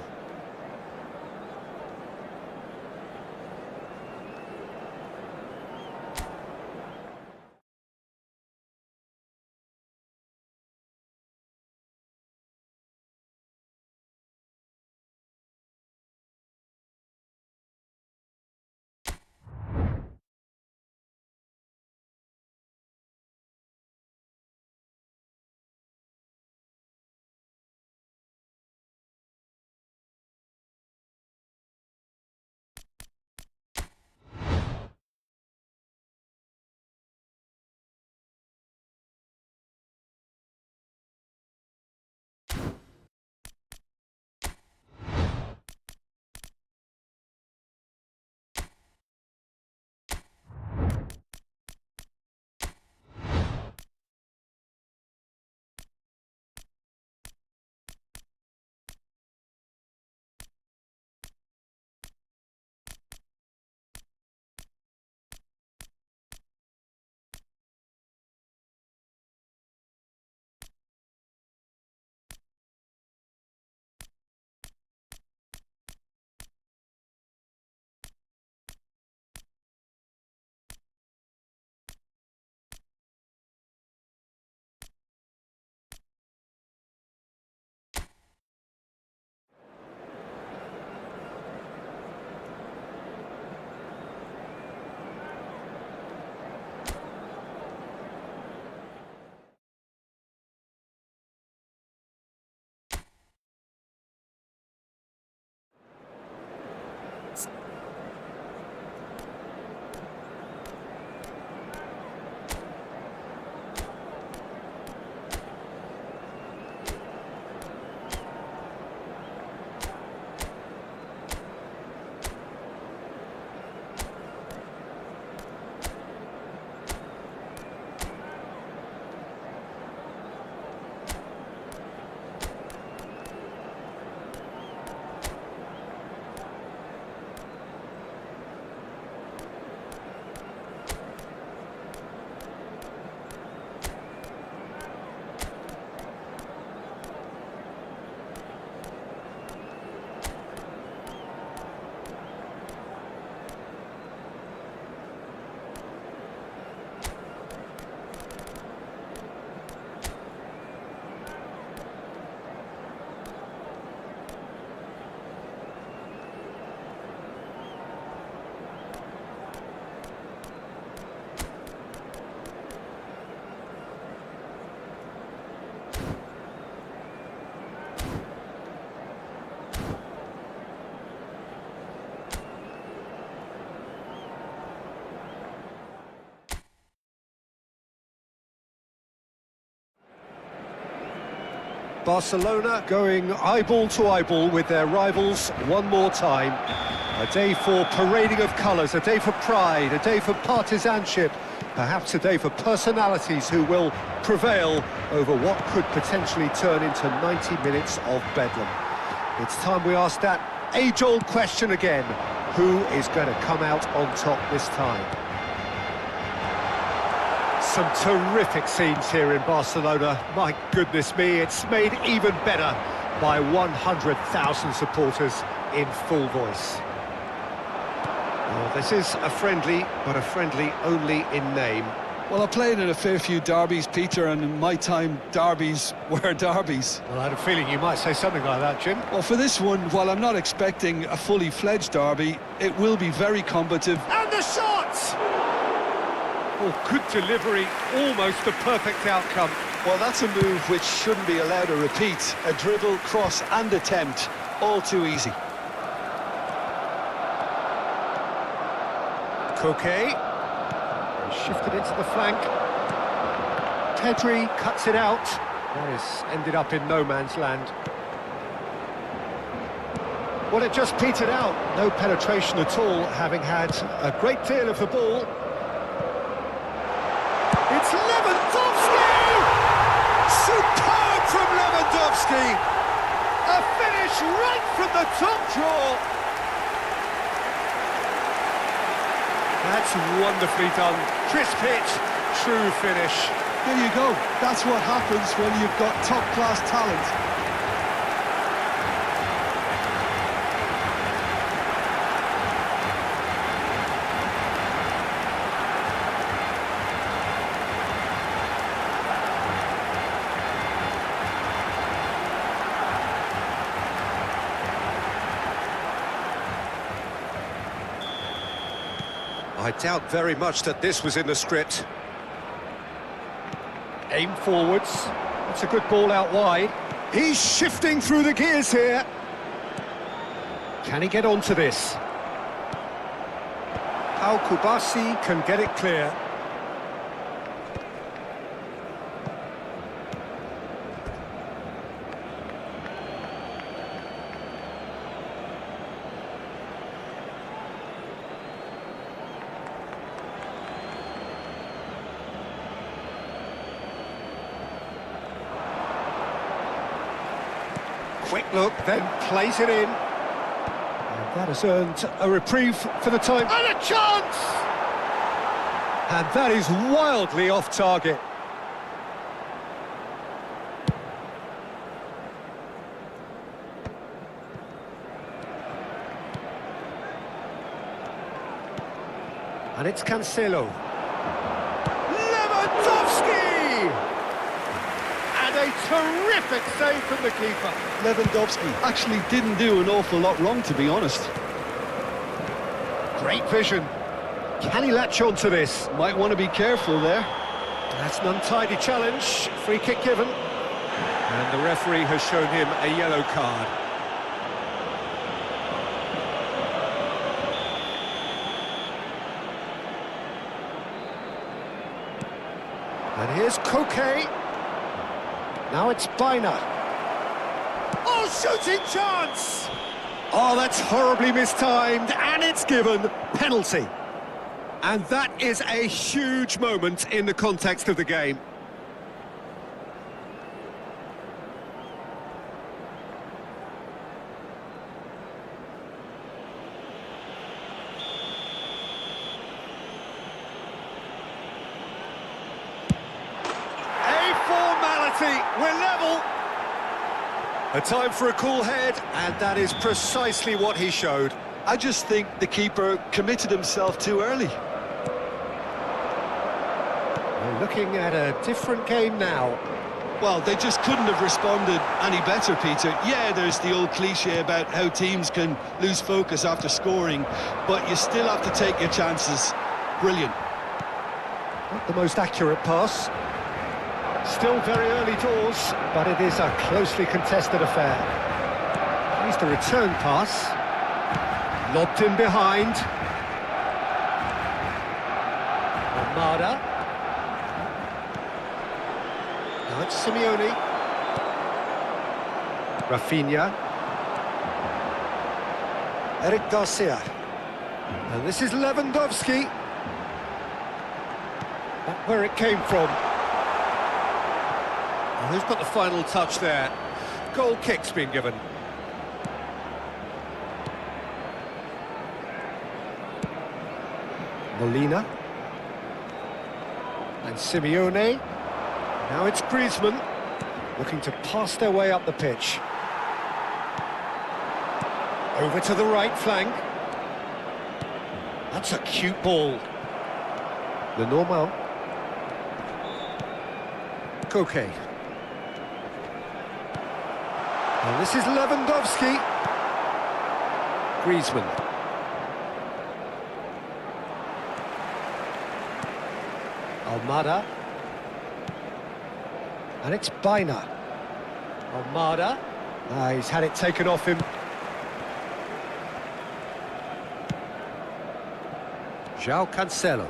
Barcelona going eyeball to eyeball with their rivals one more time. A day for parading of colours, a day for pride, a day for partisanship, perhaps a day for personalities who will prevail over what could potentially turn into 90 minutes of bedlam. It's time we ask that age-old question again. Who is going to come out on top this time? Some terrific scenes here in Barcelona. My goodness me, it's made even better by 100,000 supporters in full voice. Well, this is a friendly, but a friendly only in name. Well, I played in a fair few derbies, Peter, and in my time, derbies were derbies. Well, I had a feeling you might say something like that, Jim. Well, for this one, while I'm not expecting a fully fledged derby, it will be very combative. And the shots! Oh, good delivery, almost the perfect outcome. Well, that's a move which shouldn't be allowed to repeat. A dribble, cross and attempt, all too easy. Koke, shifted into the flank. Pedri cuts it out. That is ended up in no man's land. Well, it just petered out. No penetration at all, having had a great deal of the ball. It's Lewandowski! Superb from Lewandowski! A finish right from the top draw. That's wonderfully done. Crisp hit, true finish. There you go. That's what happens when you've got top-class talent. I doubt very much that this was in the script. Aim forwards. That's a good ball out wide. He's shifting through the gears here. Can he get onto this? How Kubasi can get it clear. Quick look, then plays it in. And that has earned a reprieve for the time. And a chance! And that is wildly off target. And it's Cancelo. Lewandowski! And a terrific save from the keeper. Lewandowski actually didn't do an awful lot wrong, to be honest. Great vision. Can he latch on to this? Might want to be careful there. That's an untidy challenge. Free kick given. And the referee has shown him a yellow card. And here's Koke. Now it's Bina. Oh, shooting chance! Oh, that's horribly mistimed, and it's given. Penalty. And that is a huge moment in the context of the game. We're level. A time for a cool head, and that is precisely what he showed. I just think the keeper committed himself too early. We're looking at a different game now. Well, they just couldn't have responded any better, Peter. Yeah, there's the old cliche about how teams can lose focus after scoring, but you still have to take your chances. Brilliant. Not the most accurate pass. Still very early doors, but it is a closely contested affair. Here's the return pass. Lobbed in behind. Armada. Now it's Simeone. Rafinha. Eric Garcia. And this is Lewandowski. Back where it came from. And who's got the final touch there? Goal kick's been given. Molina. And Simeone. Now it's Griezmann, looking to pass their way up the pitch. Over to the right flank. That's a cute ball. The normal. Koke. And this is Lewandowski. Griezmann. Almada. And it's Baina. Almada. He's had it taken off him. João Cancelo.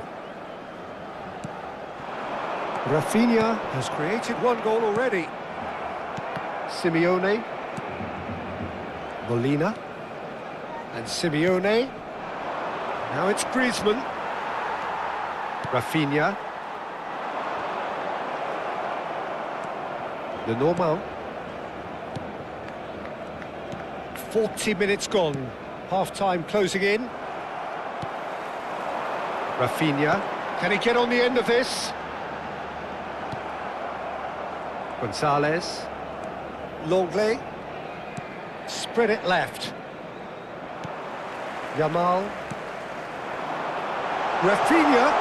Rafinha has created one goal already. Simeone. Molina. And Simeone. Now it's Griezmann. Rafinha. The normal. 40 minutes gone. Half-time closing in. Rafinha. Can he get on the end of this? Gonzalez. Longley. Spread it left. Yamal. Rafinha.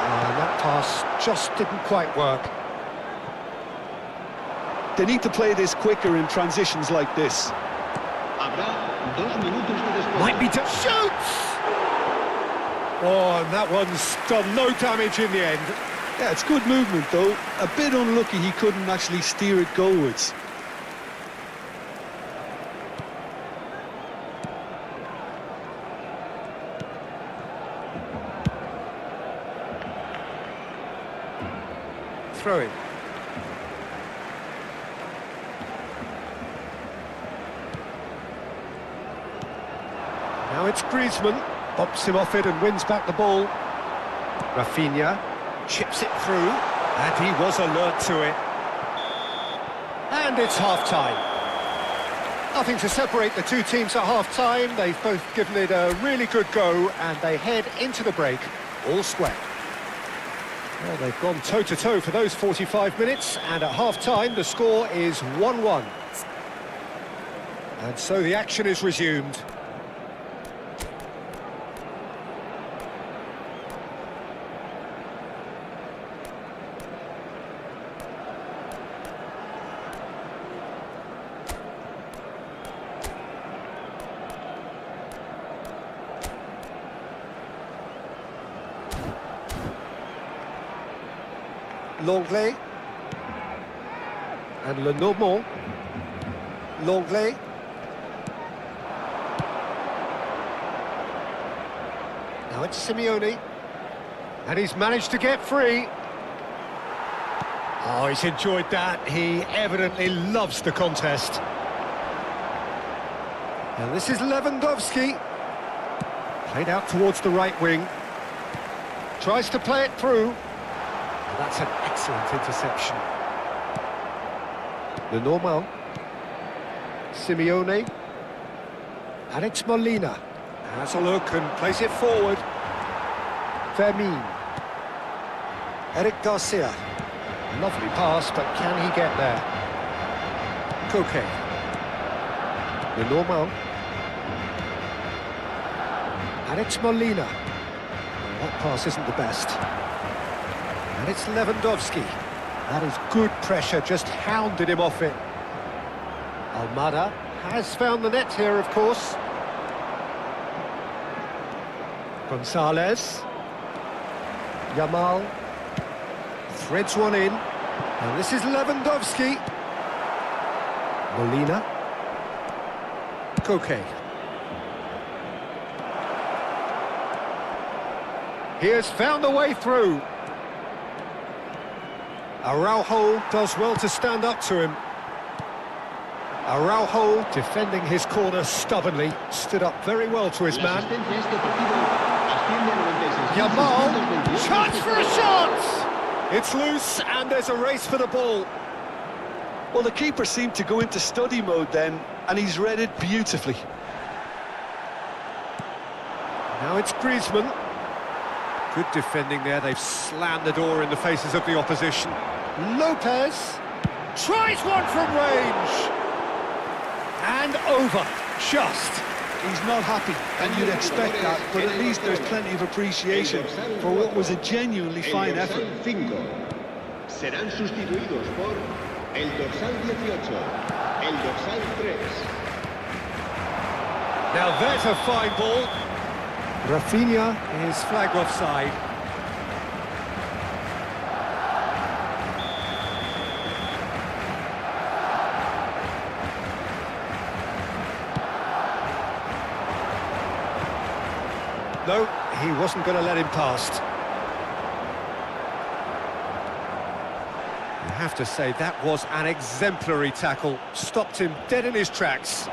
And that pass just didn't quite work. They need to play this quicker in transitions like this. Might be to shoots! Oh, and that one's done no damage in the end. Yeah, it's good movement though. A bit unlucky he couldn't actually steer it goalwards. Throw it. Now it's Griezmann, bops him off it and wins back the ball. Rafinha chips it through, and he was alert to it. And it's half-time. Nothing to separate the two teams at half-time. They've both given it a really good go, and they head into the break all square. Well, they've gone toe-to-toe for those 45 minutes, and at half-time the score is 1-1. And so the action is resumed. Longley. And Lenormand. Longley. Now it's Simeone. And he's managed to get free. Oh, he's enjoyed that. He evidently loves the contest. And this is Lewandowski. Played out towards the right wing. Tries to play it through. That's an excellent interception. The normal. Simeone. And it's Molina. Has a look and plays it forward. Fermin. Eric Garcia. Lovely pass, but can he get there? Koke. The normal. And it's Molina. That pass isn't the best. And it's Lewandowski. That is good pressure, just hounded him off it. Almada has found the net here, of course. Gonzalez. Yamal. Threads one in. And this is Lewandowski. Molina. Koke. He has found a way through. Araujo does well to stand up to him. Araujo defending his corner stubbornly, stood up very well to his man. Yamal, chance for a shot! It's loose and there's a race for the ball. Well, the keeper seemed to go into study mode then, and he's read it beautifully. Now it's Griezmann. Good defending there, they've slammed the door in the faces of the opposition. Lopez tries one from range. And over, just. He's not happy, and you'd expect that, but at least there's plenty of appreciation for what was a genuinely fine effort. Serán sustituidos por el dorsal 18, el dorsal 3. Now there's a fine ball. Rafinha is flagged offside. No, he wasn't going to let him past. You have to say that was an exemplary tackle. Stopped him dead in his tracks.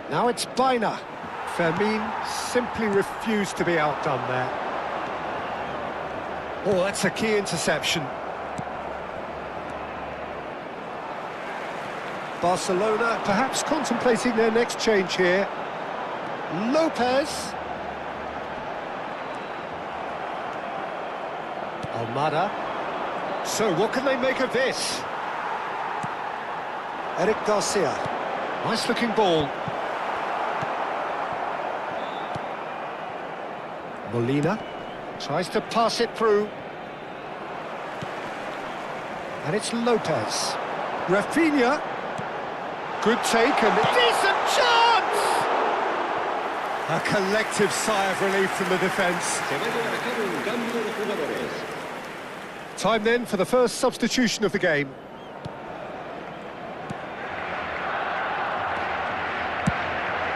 Now it's Baina. Fermin simply refused to be outdone there. Oh, that's a key interception. Barcelona perhaps contemplating their next change here. Lopez. Almada. So what can they make of this? Eric Garcia. Nice looking ball. Molina tries to pass it through. And it's Lopez. Rafinha. Good take and a decent chance! A collective sigh of relief from the defence. Time then for the first substitution of the game.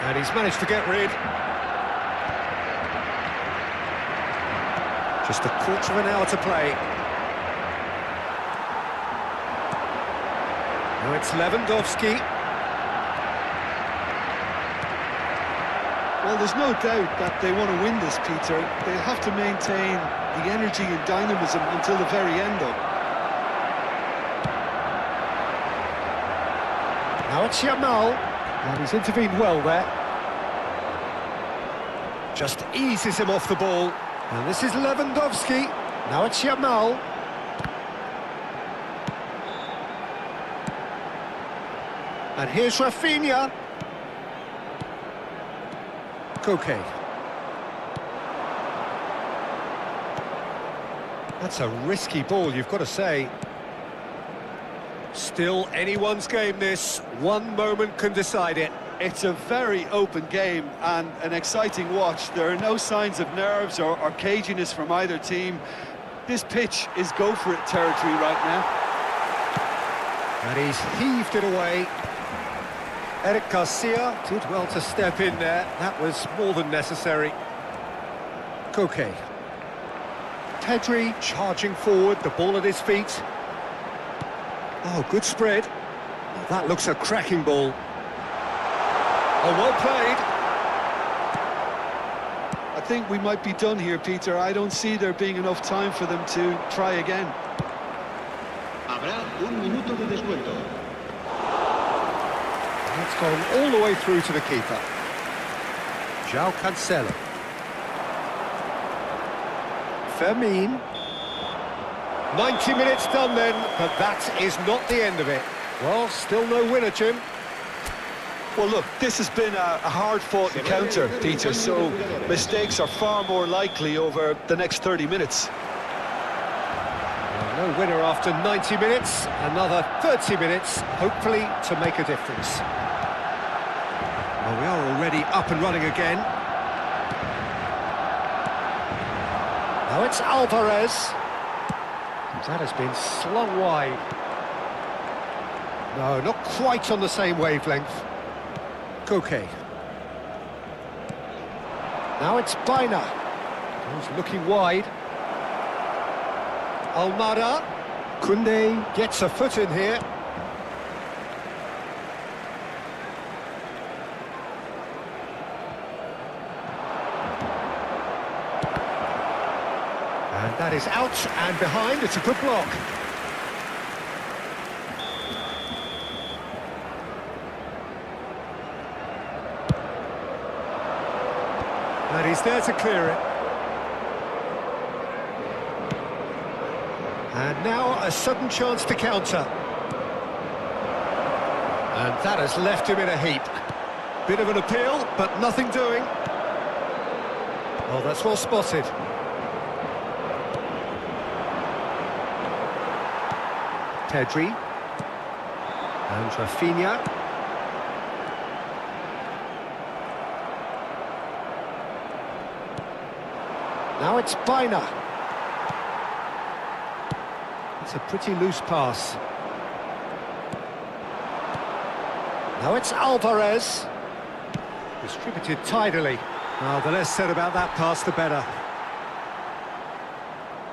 And he's managed to get rid. Just a quarter of an hour to play. Now it's Lewandowski. Well, there's no doubt that they want to win this, Peter. They have to maintain the energy and dynamism until the very end, though. Now it's Yamal. And he's intervened well there. Just eases him off the ball. And this is Lewandowski. Now it's Yamal. And here's Rafinha. Koke. That's a risky ball, you've got to say. Still anyone's game, this. One moment can decide it. It's a very open game and an exciting watch. There are no signs of nerves or caginess from either team. This pitch is go-for-it territory right now. And he's heaved it away. Eric Garcia did well to step in there. That was more than necessary. Koke. Pedri charging forward, the ball at his feet. Oh, good spread. Well, that looks a cracking ball. Oh, well played. I think we might be done here, Peter. I don't see there being enough time for them to try again. Habrá un minuto de descuento. It's gone all the way through to the keeper. João Cancelo. Fermin. 90 minutes done then, but that is not the end of it. Well, still no winner, Jim. Well, look, this has been a hard-fought encounter, Peter, so mistakes are far more likely over the next 30 minutes. Well, no winner after 90 minutes, another 30 minutes, hopefully to make a difference. Well, we are already up and running again. Now it's Alvarez. That has been slung wide. No, not quite on the same wavelength. Koke. Now it's Baina. He's looking wide. Almada. Koundé gets a foot in here. And that is out and behind. It's a good block. And he's there to clear it. And now a sudden chance to counter. And that has left him in a heap. Bit of an appeal, but nothing doing. Oh, that's well spotted. Pedri. And Rafinha. Now it's Bina. It's a pretty loose pass. Now it's Alvarez. Distributed tidily. Oh, the less said about that pass, the better.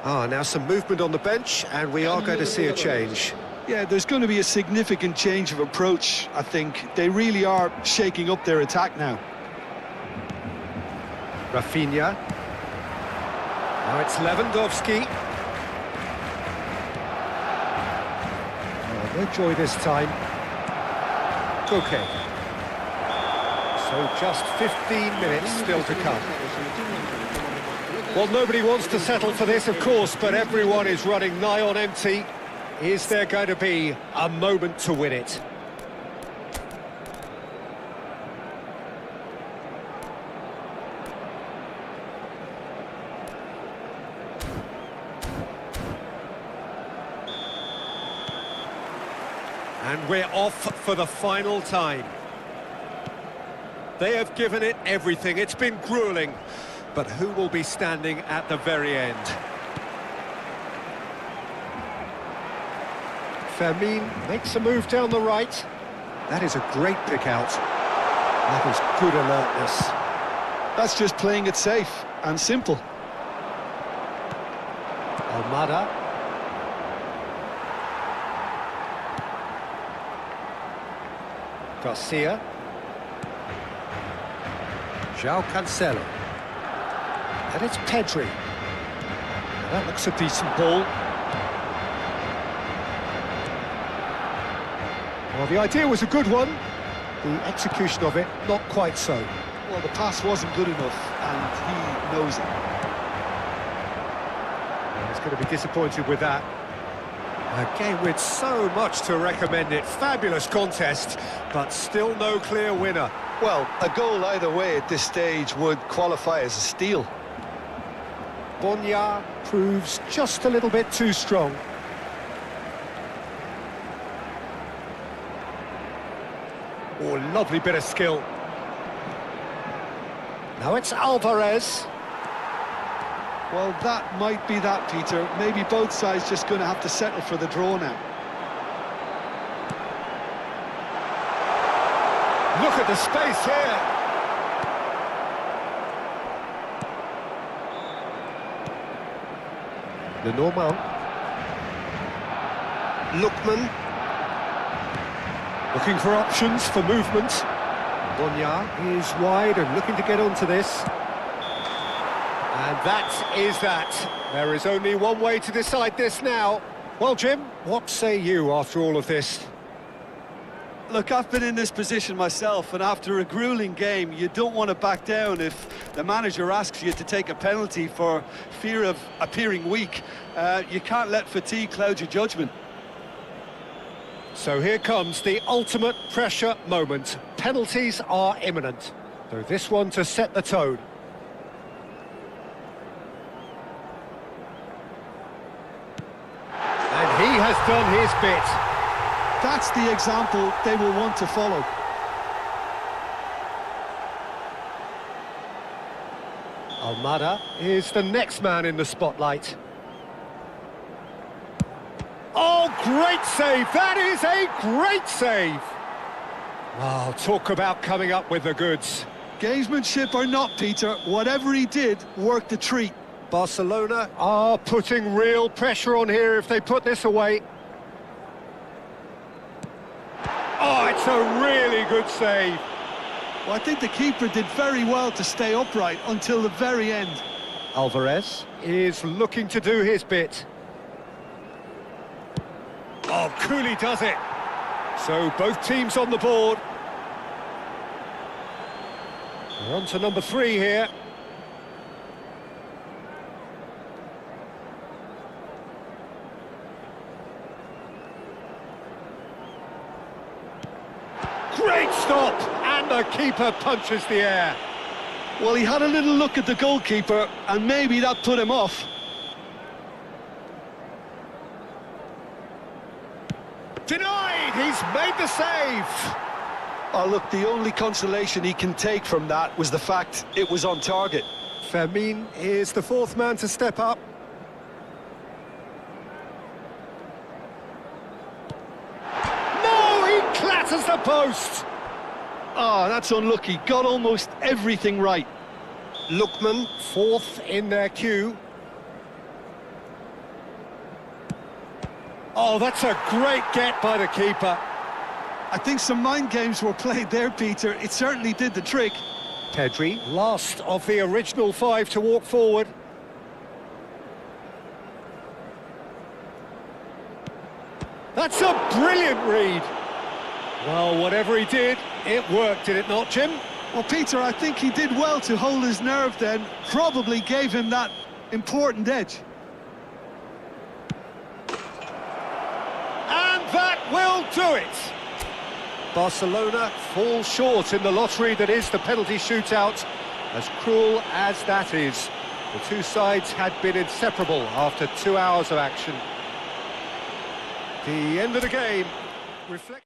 Now some movement on the bench, and we are going to see a change. Yeah, there's going to be a significant change of approach, I think. They really are shaking up their attack now. Rafinha. Now it's Lewandowski. Oh, no joy this time. Okay. So just 15 minutes still to come. Well, nobody wants to settle for this, of course, but everyone is running nigh on empty. Is there going to be a moment to win it? And we're off for the final time. They have given it everything. It's been gruelling. But who will be standing at the very end? Fermin makes a move down the right. That is a great pick out. That is good alertness. That's just playing it safe and simple. Almada. Garcia. João Cancelo. And it's Pedri. Now that looks a decent ball. Well, the idea was a good one. The execution of it, not quite so. Well, the pass wasn't good enough, and he knows it. And he's going to be disappointed with that. A game with so much to recommend it. Fabulous contest, but still no clear winner. Well, a goal either way at this stage would qualify as a steal. Bonya proves just a little bit too strong. Oh, lovely bit of skill. Now it's Alvarez. Well, that might be that, Peter. Maybe both sides just going to have to settle for the draw now. Look at the space here. The normal. Lookman. Looking for options for movement. Bonya is wide and looking to get onto this. And that is that. There is only one way to decide this now. Well, Jim, what say you after all of this? Look, I've been in this position myself, and after a grueling game, you don't want to back down if the manager asks you to take a penalty for fear of appearing weak. You can't let fatigue cloud your judgment. So here comes the ultimate pressure moment. Penalties are imminent. So this one to set the tone. And he has done his bit. That's the example they will want to follow. Almada is the next man in the spotlight. Oh, great save! That is a great save! Oh, talk about coming up with the goods. Gamesmanship or not, Peter, whatever he did worked a treat. Barcelona are putting real pressure on here if they put this away. Oh, it's a really good save. Well, I think the keeper did very well to stay upright until the very end. Alvarez is looking to do his bit. Oh, coolly does it. So both teams on the board. We're on to number 3 here. Great stop! And the keeper punches the air. Well, he had a little look at the goalkeeper, and maybe that put him off. Denied! He's made the save! Oh, look, the only consolation he can take from that was the fact it was on target. Fermin is the 4th man to step up. No, he clatters the post! Oh, that's unlucky. Got almost everything right. Lookman, 4th in their queue. Oh, that's a great get by the keeper. I think some mind games were played there, Peter. It certainly did the trick. Pedri, last of the original 5 to walk forward. That's a brilliant read. Well, whatever he did, it worked, did it not, Jim? Well, Peter, I think he did well to hold his nerve then. Probably gave him that important edge. And that will do it. Barcelona fall short in the lottery that is the penalty shootout. As cruel as that is, the two sides had been inseparable after 2 hours of action. The end of the game reflects...